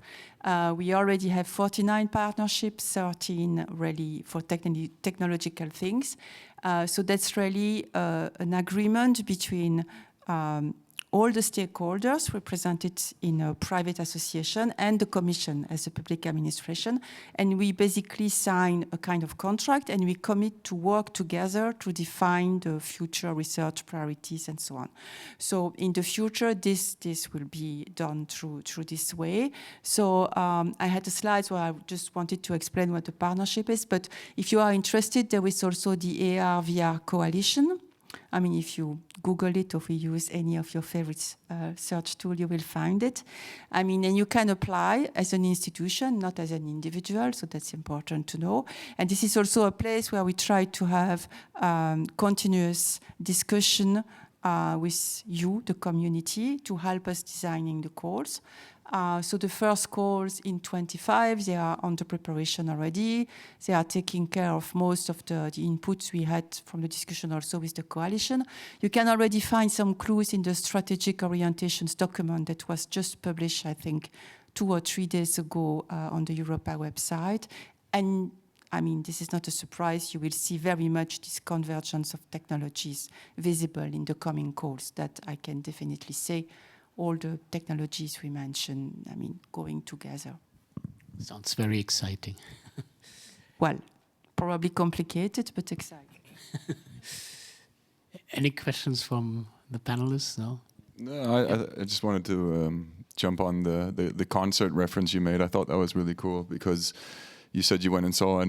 We already have 49 partnerships, 13 really for technological things. So that's really an agreement between all the stakeholders represented in a private association and the Commission as a public administration. And we basically sign a kind of contract, and we commit to work together to define the future research priorities and so on. So in the future, this will be done through this way. So I had a slide where I just wanted to explain what the partnership is. But if you are interested, there is also the AR/VR Coalition. I mean, if you Google it, or if you use any of your favorite search tool, you will find it. I mean, and you can apply as an institution, not as an individual, so that's important to know. And this is also a place where we try to have continuous discussion with you, the community, to help us designing the calls. So the first calls in 25, they are under preparation already. They are taking care of most of the inputs we had from the discussion also with the coalition. You can already find some clues in the strategic orientations document that was just published, I think, 2 or 3 days ago on the Europa website. And I mean, this is not a surprise. You will see very much this convergence of technologies visible in the coming calls, that I can definitely say. All the technologies we mentioned, I mean, going together. Sounds very exciting. Well, probably complicated, but exciting. Any questions from the panelists? No? No, I just wanted to jump on the concert reference you made. I thought that was really cool, because you said you went and saw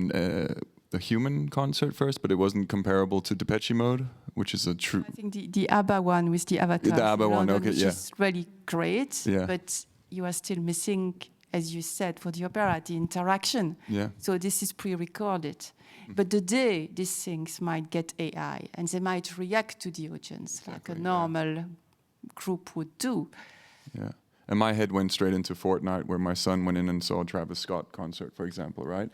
a human concert first, but it wasn't comparable to Depeche Mode, which is a true... I think the ABBA one with the Avatar. The ABBA one, okay, which is really great, yeah. But you are still missing, as you said, for the opera, the interaction. Yeah. So this is pre-recorded. But the day these things might get AI, and they might react to the audience, exactly, like a normal group would do. Yeah. And my head went straight into Fortnite, where my son went in and saw a Travis Scott concert, for example, right?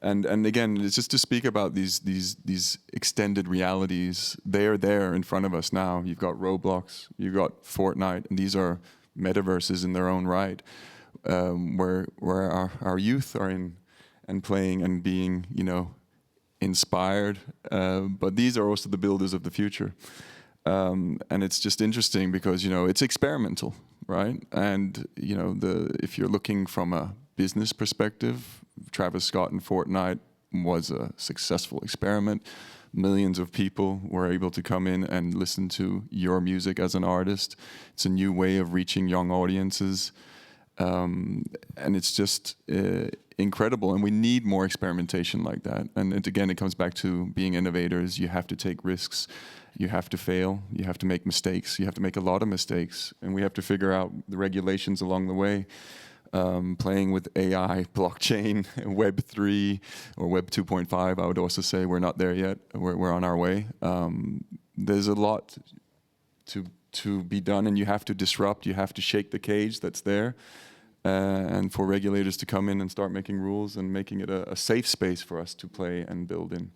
And again, it's just to speak about these extended realities. They're there in front of us now. You've got Roblox, you've got Fortnite, and these are metaverses in their own right, where our youth are in and playing and being, you know, inspired. But these are also the builders of the future. And it's just interesting because, you know, it's experimental, right? And, you know, if you're looking from a business perspective, Travis Scott and Fortnite was a successful experiment. Millions of people were able to come in and listen to your music as an artist. It's a new way of reaching young audiences. And it's just incredible. And we need more experimentation like that. And it comes back to being innovators. You have to take risks. You have to fail. You have to make mistakes. You have to make a lot of mistakes. And we have to figure out the regulations along the way. Playing with AI, blockchain, Web 3 or Web 2.5, I would also say we're not there yet. We're on our way. There's a lot to be done, and you have to disrupt. You have to shake the cage that's there. And for regulators to come in and start making rules and making it a safe space for us to play and build in.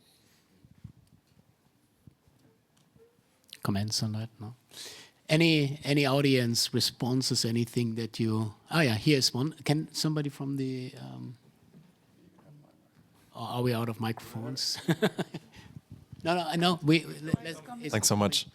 Comments on that? No. Any audience responses? Anything that you? Oh yeah, here's one. Can somebody from the? Are we out of microphones? No. Thanks so much.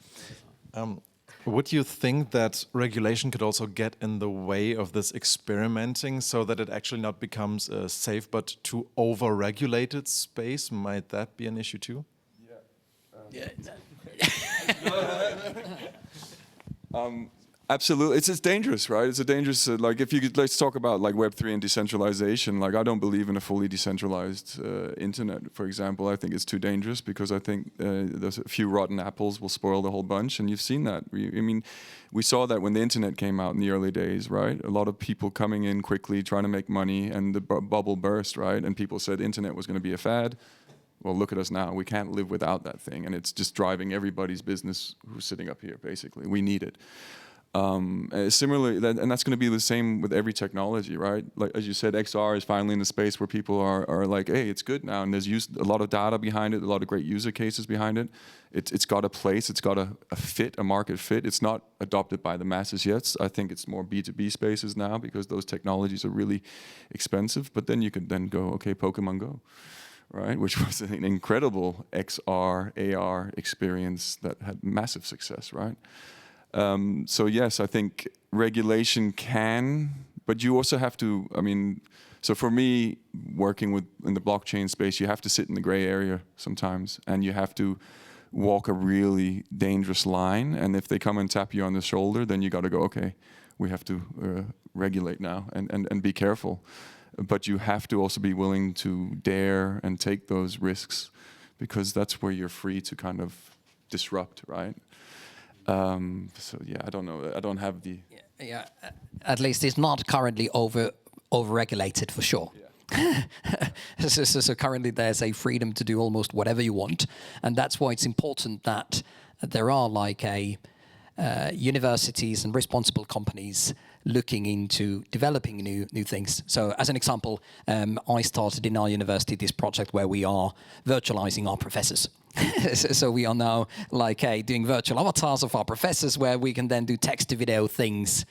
Would you think that regulation could also get in the way of this experimenting, so that it actually not becomes a safe but too over-regulated space? Might that be an issue too? Absolutely, it's dangerous, right? It's a dangerous, like if you could, let's talk about like Web3 and decentralization. Like I don't believe in a fully decentralized internet, for example. I think it's too dangerous because I think there's a few rotten apples will spoil the whole bunch, and you've seen that. I mean, we saw that when the internet came out in the early days, right? A lot of people coming in quickly, trying to make money, and the bubble burst, right? And people said internet was going to be a fad. Well, look at us now. We can't live without that thing, and it's just driving everybody's business who's sitting up here, basically. We need it. Similarly, and that's going to be the same with every technology, right? Like as you said, XR is finally in the space where people are like, hey, it's good now, and there's a lot of data behind it, a lot of great user cases behind it. It's got a place, it's got a fit, a market fit. It's not adopted by the masses yet. I think it's more B2B spaces now because those technologies are really expensive. But then you could then go, okay, Pokemon Go. Right, which was an incredible XR, AR experience that had massive success, right? So yes, I think regulation can, but you also have to, I mean, so for me, working in the blockchain space, you have to sit in the gray area sometimes, and you have to walk a really dangerous line, and if they come and tap you on the shoulder, then you got to go, okay, we have to regulate now and be careful. But you have to also be willing to dare and take those risks, because that's where you're free to kind of disrupt, right? So yeah, I don't know. I don't have the... Yeah, at least it's not currently over-regulated for sure. Yeah. So currently there's a freedom to do almost whatever you want. And that's why it's important that there are like universities and responsible companies looking into developing new things. So as an example, I started in our university this project where we are virtualizing our professors. So we are now like doing virtual avatars of our professors where we can then do text to video things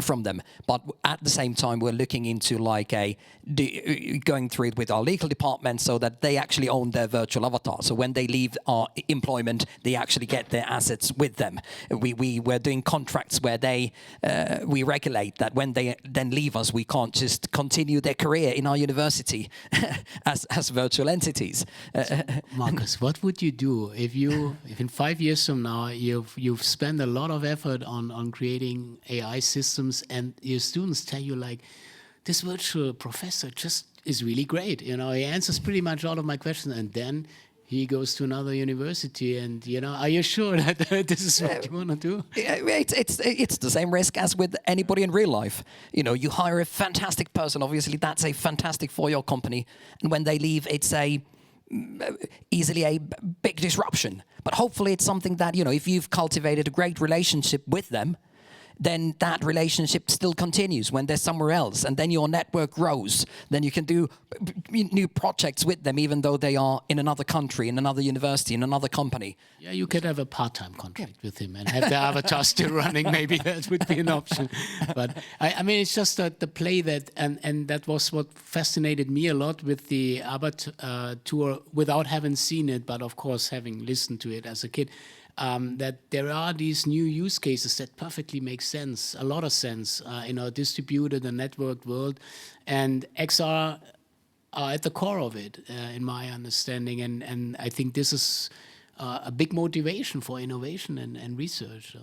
from them. But at the same time, we're looking into like going through it with our legal department so that they actually own their virtual avatar. So when they leave our employment, they actually get their assets with them. We're doing contracts where we regulate that when they then leave us, we can't just continue their career in our university as virtual entities. Marcus, what would you do if in 5 years from now you've spent a lot of effort on creating AI systems and your students tell you like, this virtual professor just is really great, you know, he answers pretty much all of my questions, and then he goes to another university, and you know, are you sure that this is what you want to do? It's the same risk as with anybody in real life. You know, you hire a fantastic person, obviously that's a fantastic for your company, and when they leave, it's easily a big disruption. But hopefully it's something that, you know, if you've cultivated a great relationship with them, then that relationship still continues when they're somewhere else, and then your network grows. Then you can do new projects with them, even though they are in another country, in another university, in another company. Yeah, you could have a part-time contract with him and have the avatar still running. Maybe that would be an option. But I mean, it's just the play that, and that was what fascinated me a lot with the Avatar tour, without having seen it, but of course having listened to it as a kid. That there are these new use cases that perfectly make sense, a lot of sense, in a distributed and networked world. And XR are at the core of it, in my understanding. And I think this is a big motivation for innovation and research. So.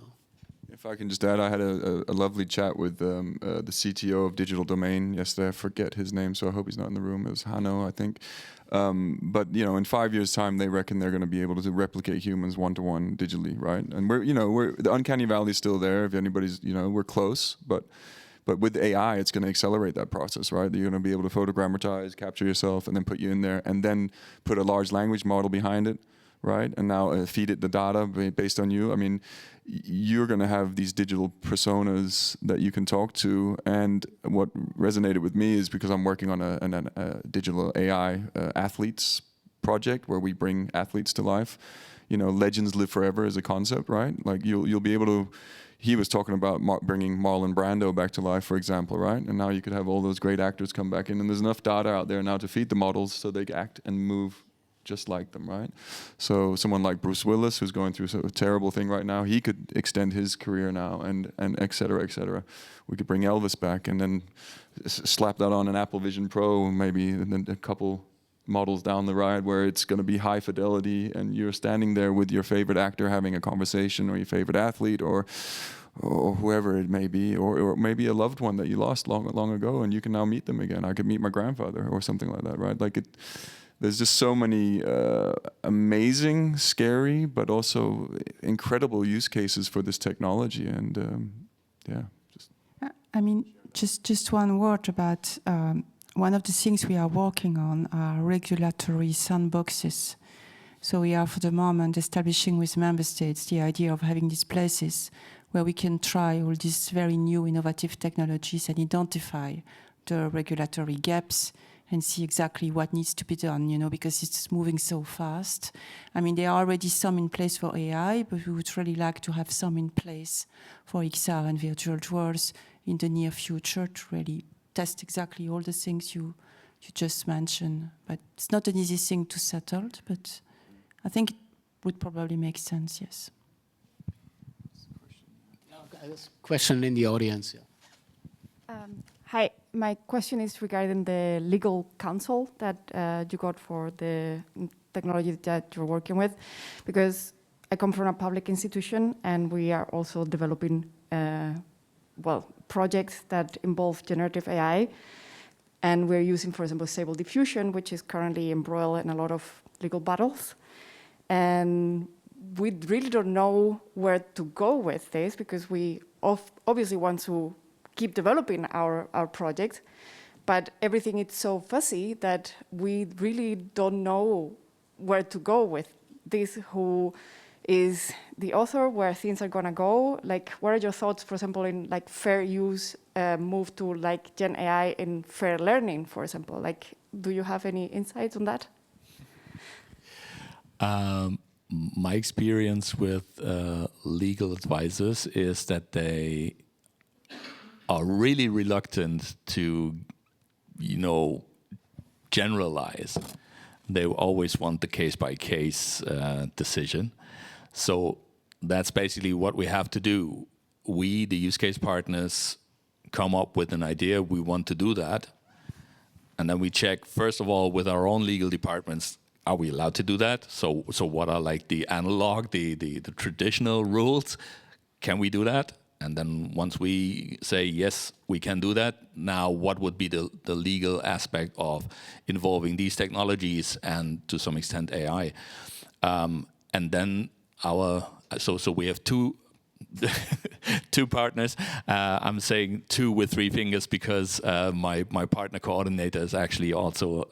If I can just add, I had a lovely chat with the CTO of Digital Domain yesterday. I forget his name, so I hope he's not in the room. It was Hanno, I think. But you know, in 5 years' time, they reckon they're going to be able to replicate humans one-to-one digitally, right? And the uncanny valley is still there. If anybody's, we're close, but with AI, it's going to accelerate that process, right? You're going to be able to photogrammatize, capture yourself, and then put you in there, and then put a large language model behind it, right? And now feed it the data based on you. I mean, you're going to have these digital personas that you can talk to. And what resonated with me is because I'm working on a digital AI athletes project where we bring athletes to life. Legends live forever is a concept, right? Like you'll be able to. He was talking about bringing Marlon Brando back to life, for example, right? And now you could have all those great actors come back in, and there's enough data out there now to feed the models so they act and move just like them, right? So someone like Bruce Willis, who's going through a terrible thing right now, he could extend his career now, and et cetera, et cetera. We could bring Elvis back and then slap that on an Apple Vision Pro, maybe, and then a couple models down the ride where it's going to be high fidelity, and you're standing there with your favorite actor having a conversation, or your favorite athlete, or whoever it may be, or maybe a loved one that you lost long ago, and you can now meet them again. I could meet my grandfather or something like that, right? Like there's just so many amazing, scary, but also incredible use cases for this technology, and I mean, just one word about one of the things we are working on are regulatory sandboxes. So we are, for the moment, establishing with member states the idea of having these places where we can try all these very new innovative technologies and identify the regulatory gaps and see exactly what needs to be done, because it's moving so fast. I mean, there are already some in place for AI, but we would really like to have some in place for XR and virtual tours in the near future to really test exactly all the things you just mentioned. But it's not an easy thing to settle, but I think it would probably make sense, yes. Question in the audience, yeah. Hi, my question is regarding the legal counsel that you got for the technology that you're working with, because I come from a public institution and we are also developing projects that involve generative AI, and we're using, for example, Stable Diffusion, which is currently embroiled in a lot of legal battles. And we really don't know where to go with this, because we obviously want to keep developing our project, but everything is so fuzzy that we really don't know where to go with this. Who is the author, where things are gonna go? Like, what are your thoughts, for example, in like fair use, move to like Gen AI in fair learning, for example? Like, do you have any insights on that? My experience with legal advisors is that they are really reluctant to, generalize. They always want the case-by-case decision. So that's basically what we have to do. We, the use case partners, come up with an idea. We want to do that. And then we check, first of all, with our own legal departments, are we allowed to do that? So what are like the analog, the traditional rules? Can we do that? And then once we say, yes, we can do that, now what would be the legal aspect of involving these technologies and to some extent AI? And then so we have two partners. I'm saying two with three fingers because my partner coordinator is actually also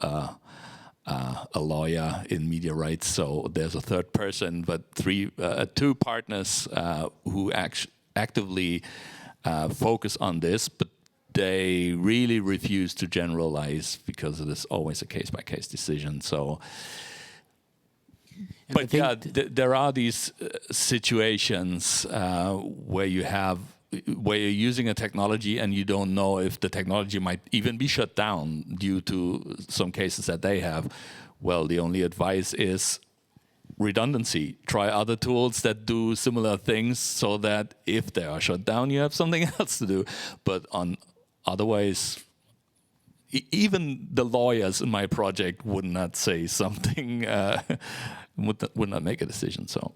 a lawyer in media rights. So there's a third person, but two partners who actively focus on this, but they really refuse to generalize because it is always a case-by-case decision. So, but yeah, there are these situations where you're using a technology and you don't know if the technology might even be shut down due to some cases that they have. Well, the only advice is redundancy. Try other tools that do similar things so that if they are shut down, you have something else to do. But otherwise, even the lawyers in my project would not say something, would not make a decision. So.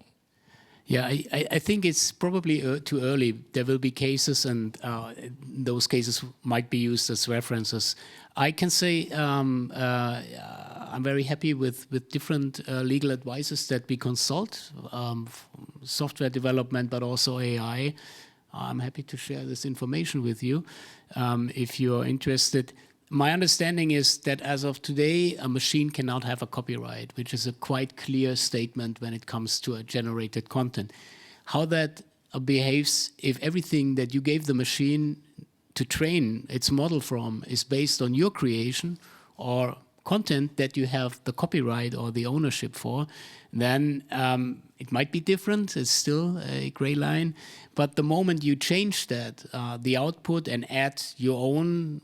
Yeah, I think it's probably too early. There will be cases, and those cases might be used as references. I can say I'm very happy with different legal advices that we consult, software development, but also AI. I'm happy to share this information with you if you're interested. My understanding is that as of today, a machine cannot have a copyright, which is a quite clear statement when it comes to a generated content. How that behaves if everything that you gave the machine to train its model from is based on your creation or content that you have the copyright or the ownership for, then it might be different. It's still a gray line. But the moment you change that, the output, and add your own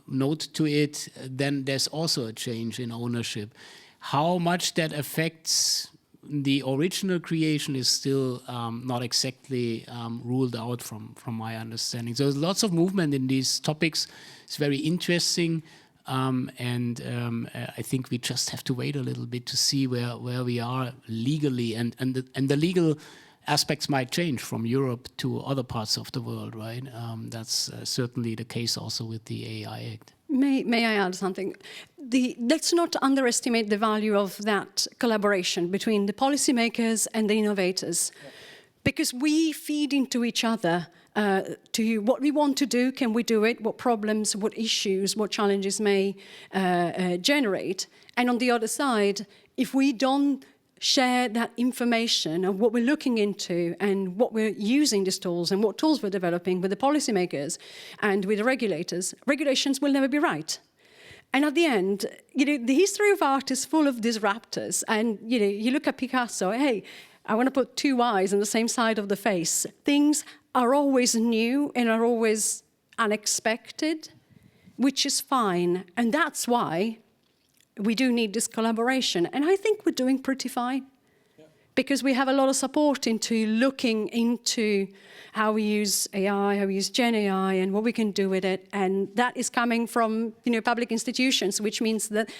note to it, then there's also a change in ownership. How much that affects the original creation is still not exactly ruled out from my understanding. So there's lots of movement in these topics. It's very interesting. I think we just have to wait a little bit to see where we are legally, and the legal aspects might change from Europe to other parts of the world, right? That's certainly the case also with the AI Act. May I add something? Let's not underestimate the value of that collaboration between the policymakers and the innovators, because we feed into each other. To what we want to do, can we do it, what problems, what issues, what challenges may generate. And on the other side, if we don't share that information of what we're looking into and what we're using these tools and what tools we're developing with the policymakers and with the regulators, regulations will never be right. And at the end, the history of art is full of disruptors. And you look at Picasso, hey, I want to put two eyes on the same side of the face. Things are always new and are always unexpected, which is fine. And that's why we do need this collaboration. And I think we're doing pretty fine, because we have a lot of support into looking into how we use AI, how we use Gen AI, and what we can do with it. And that is coming from public institutions, which means that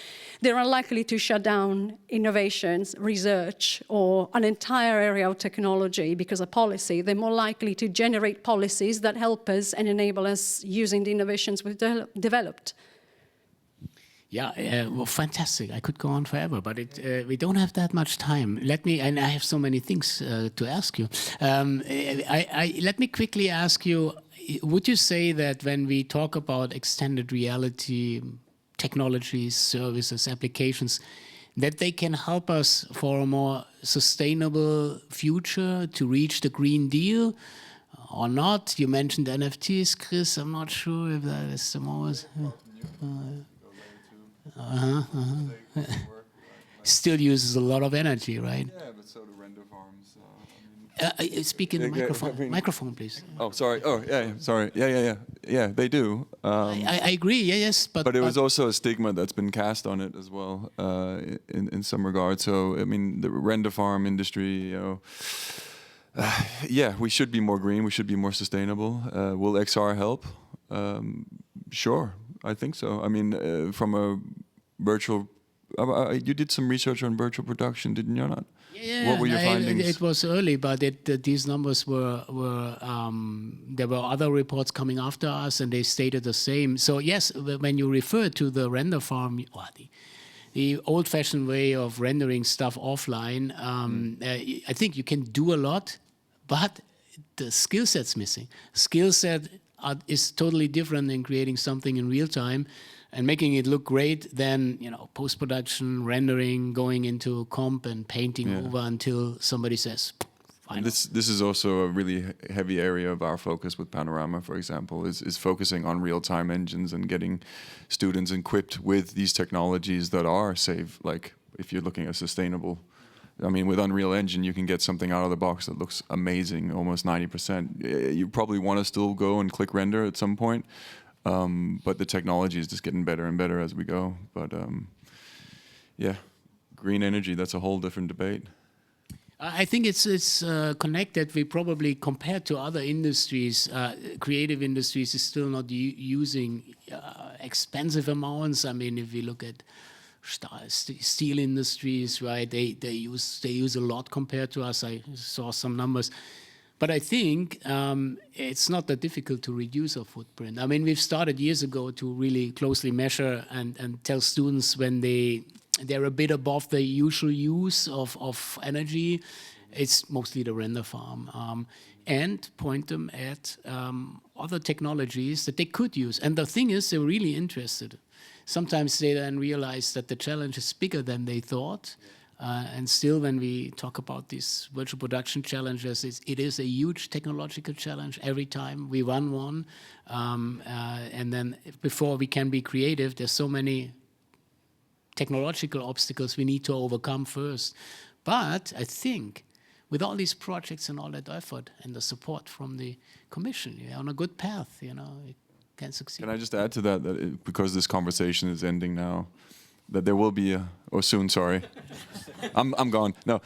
they're unlikely to shut down innovations, research, or an entire area of technology because of policy. They're more likely to generate policies that help us and enable us using the innovations we've developed. Yeah, well, fantastic. I could go on forever, but we don't have that much time. And I have so many things to ask you. Let me quickly ask you, would you say that when we talk about extended reality technologies, services, applications, that they can help us for a more sustainable future to reach the Green Deal or not? You mentioned NFTs, Chris. I'm not sure if that is the most... Still uses a lot of energy, right? Yeah, but so do render farms. Speak in the microphone. Microphone, please. Oh, sorry. Oh, yeah. Sorry. Yeah. They do. I agree. Yes, but it was also a stigma that's been cast on it as well, in some regard. So I mean, the render farm industry, yeah, we should be more green. We should be more sustainable. Will XR help? Sure. I think so. I mean, from a virtual, you did some research on virtual production, didn't you not? Yeah. What were your findings? It was early, but these numbers were there were other reports coming after us, and they stated the same. So yes, when you refer to the render farm, the old-fashioned way of rendering stuff offline, I think you can do a lot, but the skill set's missing. Skill set is totally different than creating something in real time and making it look great than post-production, rendering, going into comp and painting over until somebody says, And this is also a really heavy area of our focus with PANEURAMA, for example, is focusing on real-time engines and getting students equipped with these technologies that are safe. Like if you're looking at sustainable, I mean, with Unreal Engine, you can get something out of the box that looks amazing, almost 90%. You probably want to still go and click render at some point, but the technology is just getting better and better as we go. But yeah, green energy, that's a whole different debate. I think it's connected. We probably, compared to other industries, creative industries is still not using expensive amounts. I mean, if we look at steel industries, right, they use a lot compared to us. I saw some numbers. But I think it's not that difficult to reduce our footprint. I mean, we've started years ago to really closely measure and tell students when they're a bit above the usual use of energy. It's mostly the render farm. And point them at other technologies that they could use. And the thing is, they're really interested. Sometimes they then realize that the challenge is bigger than they thought. And still, when we talk about these virtual production challenges, it is a huge technological challenge every time we run one. And then before we can be creative, there's so many technological obstacles we need to overcome first. But I think with all these projects and all that effort and the support from the Commission, you're on a good path, you know, it can succeed. Can I just add to that, because this conversation is ending now, that there will be soon, sorry. I'm gone. No,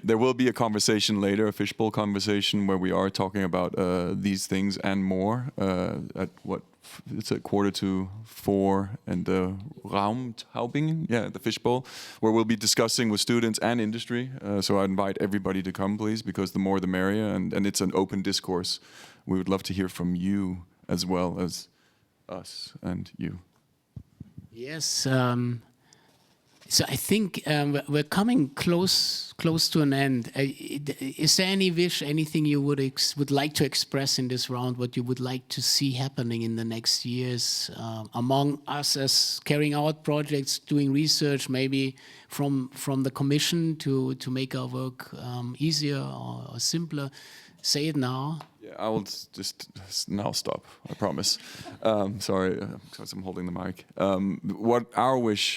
there will be a conversation later, a fishbowl conversation, where we are talking about these things and more at what, it's at 3:45 in the Raumtaubingen, the fishbowl, where we'll be discussing with students and industry. So I invite everybody to come, please, because the more the merrier, and it's an open discourse. We would love to hear from you as well as us and you. Yes, so I think we're coming close to an end. Is there any wish, anything you would like to express in this round, what you would like to see happening in the next years among us as carrying out projects, doing research, maybe from the Commission to make our work easier or simpler? Say it now. Yeah, I will just now stop, I promise. Sorry, because I'm holding the mic. What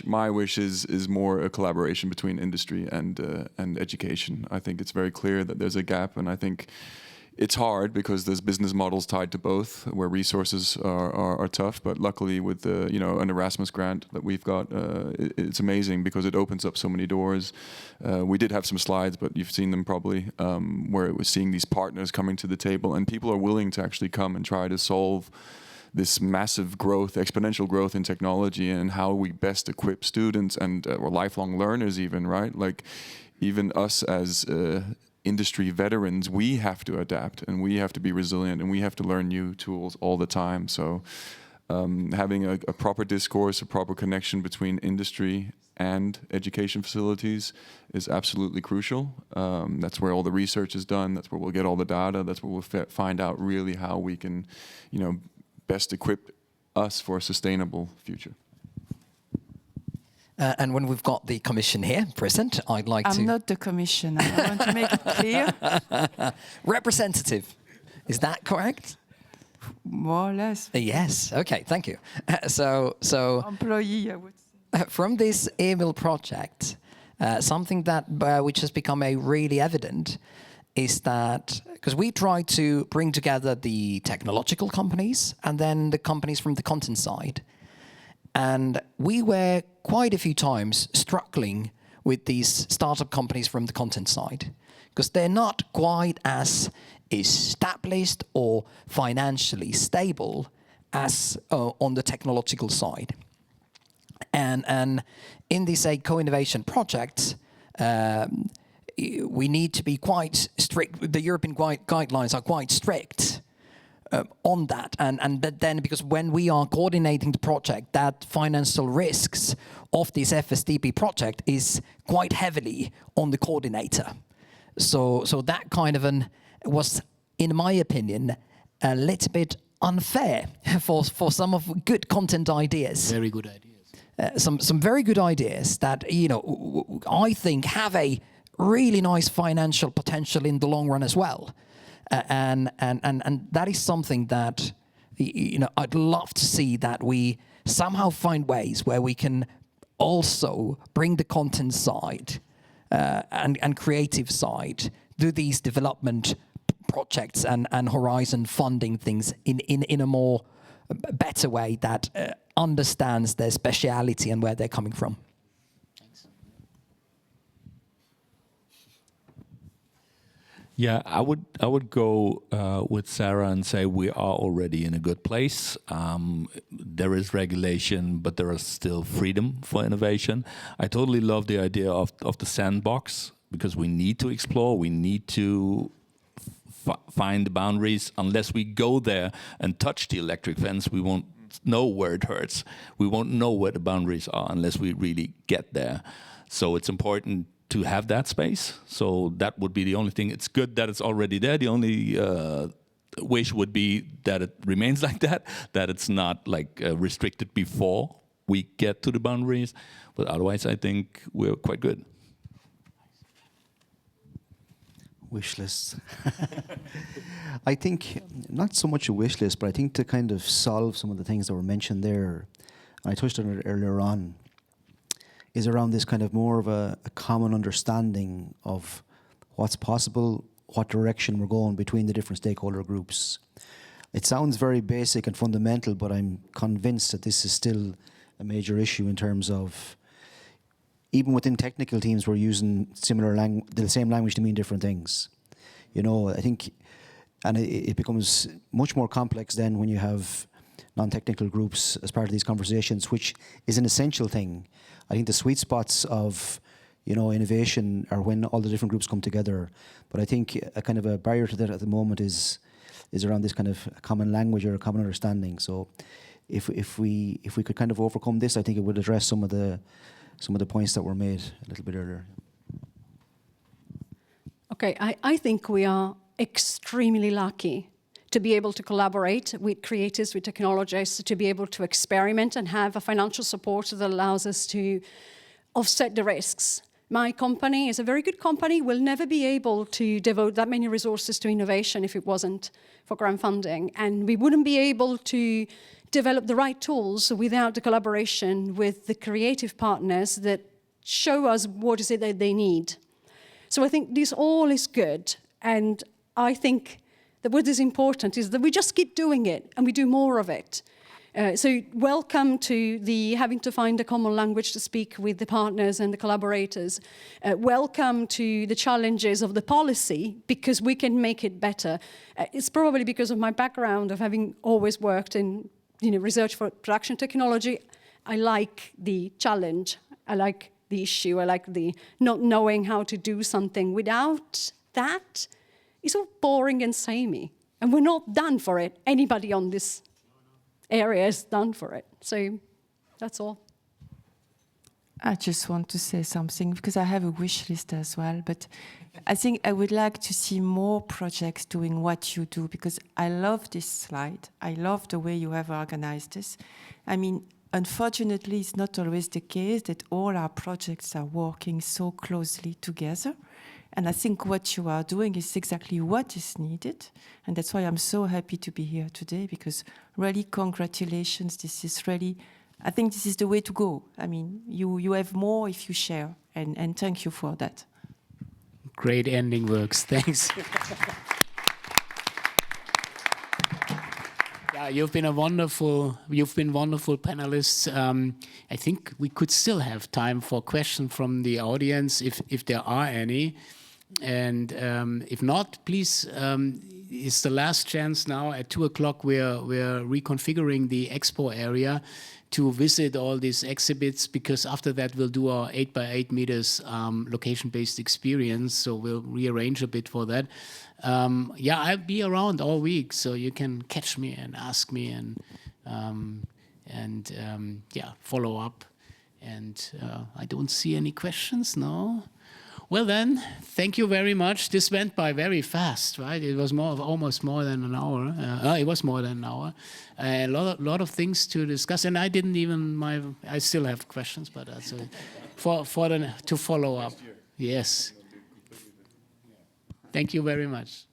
my wish is more a collaboration between industry and education. I think it's very clear that there's a gap, and I think it's hard because there's business models tied to both, where resources are tough. But luckily, with the an Erasmus grant that we've got, it's amazing because it opens up so many doors. We did have some slides, but you've seen them probably, where it was seeing these partners coming to the table, and people are willing to actually come and try to solve this massive growth, exponential growth in technology, and how we best equip students and or lifelong learners, even, right? Like even us as industry veterans, we have to adapt and we have to be resilient and we have to learn new tools all the time. So having a proper discourse, a proper connection between industry and education facilities is absolutely crucial. That's where all the research is done. That's where we'll get all the data. That's where we'll find out really how we can, best equip us for a sustainable future. And when we've got the Commission here present, I'd like to... I'm not the Commission. I want to make it clear. Representative. Is that correct? More or less. Yes. Okay. Thank you. So employee, I would say. From this EMIL project, something that which has become really evident is that, because we try to bring together the technological companies and then the companies from the content side. And we were quite a few times struggling with these startup companies from the content side, because they're not quite as established or financially stable as on the technological side. And in these co-innovation projects, we need to be quite strict. The European guidelines are quite strict on that, but then because when we are coordinating the project, that financial risks of this FSDP project is quite heavily on the coordinator. So that kind of was, in my opinion, a little bit unfair for some of good content ideas. Very good ideas. Some very good ideas that I think have a really nice financial potential in the long run as well. And that is something that, you know, I'd love to see, that we somehow find ways where we can also bring the content side and creative side, do these development projects and Horizon funding things in a more better way that understands their speciality and where they're coming from. Yeah, I would go with Sarah and say we are already in a good place. There is regulation, but there is still freedom for innovation. I totally love the idea of the sandbox, because we need to explore, we need to find the boundaries. Unless we go there and touch the electric fence, we won't know where it hurts. We won't know where the boundaries are unless we really get there. So it's important to have that space. So that would be the only thing. It's good that it's already there. The only wish would be that it remains like that it's not like restricted before we get to the boundaries. But otherwise, I think we're quite good. Wish list. I think not so much a wish list, but I think to kind of solve some of the things that were mentioned there, and I touched on it earlier on, is around this kind of more of a common understanding of what's possible, what direction we're going between the different stakeholder groups. It sounds very basic and fundamental, but I'm convinced that this is still a major issue in terms of, even within technical teams, we're using the same language to mean different things. You know, I think, and it becomes much more complex then when you have non-technical groups as part of these conversations, which is an essential thing. I think the sweet spots of, you know, innovation are when all the different groups come together. But I think a kind of a barrier to that at the moment is around this kind of common language or a common understanding. So if we could kind of overcome this, I think it would address some of the points that were made a little bit earlier. Okay, I think we are extremely lucky to be able to collaborate with creators, with technologists, to be able to experiment and have a financial support that allows us to offset the risks. My company is a very good company. We'll never be able to devote that many resources to innovation if it wasn't for grant funding. And we wouldn't be able to develop the right tools without the collaboration with the creative partners that show us what is it that they need. So I think this all is good. And I think that what is important is that we just keep doing it and we do more of it. So welcome to the having to find a common language to speak with the partners and the collaborators. Welcome to the challenges of the policy, because we can make it better. It's probably because of my background of having always worked in research for production technology. I like the challenge. I like the issue. I like the not knowing how to do something. Without that, it's all boring and samey. And we're not done for it. Anybody on this area is done for it. So that's all. I just want to say something, because I have a wish list as well, but I think I would like to see more projects doing what you do, because I love this slide. I love the way you have organized this. I mean, unfortunately, it's not always the case that all our projects are working so closely together. And I think what you are doing is exactly what is needed. And that's why I'm so happy to be here today, because really, congratulations. This is really, I think this is the way to go. I mean, you have more if you share. And thank you for that. Great ending works. Thanks. Yeah, you've been wonderful panelists. I think we could still have time for questions from the audience if there are any. And if not, please, it's the last chance now. At 2 o'clock, we're reconfiguring the expo area to visit all these exhibits, because after that we'll do our 8 by 8 meters location-based experience. So we'll rearrange a bit for that. Yeah, I'll be around all week, so you can catch me and ask me and yeah, follow up. And I don't see any questions, no? Well then, thank you very much. This went by very fast, right? It was almost more than an hour. It was more than an hour. A lot of things to discuss, and I didn't even I still have questions, but that's to follow up. Yes, Thank you very much.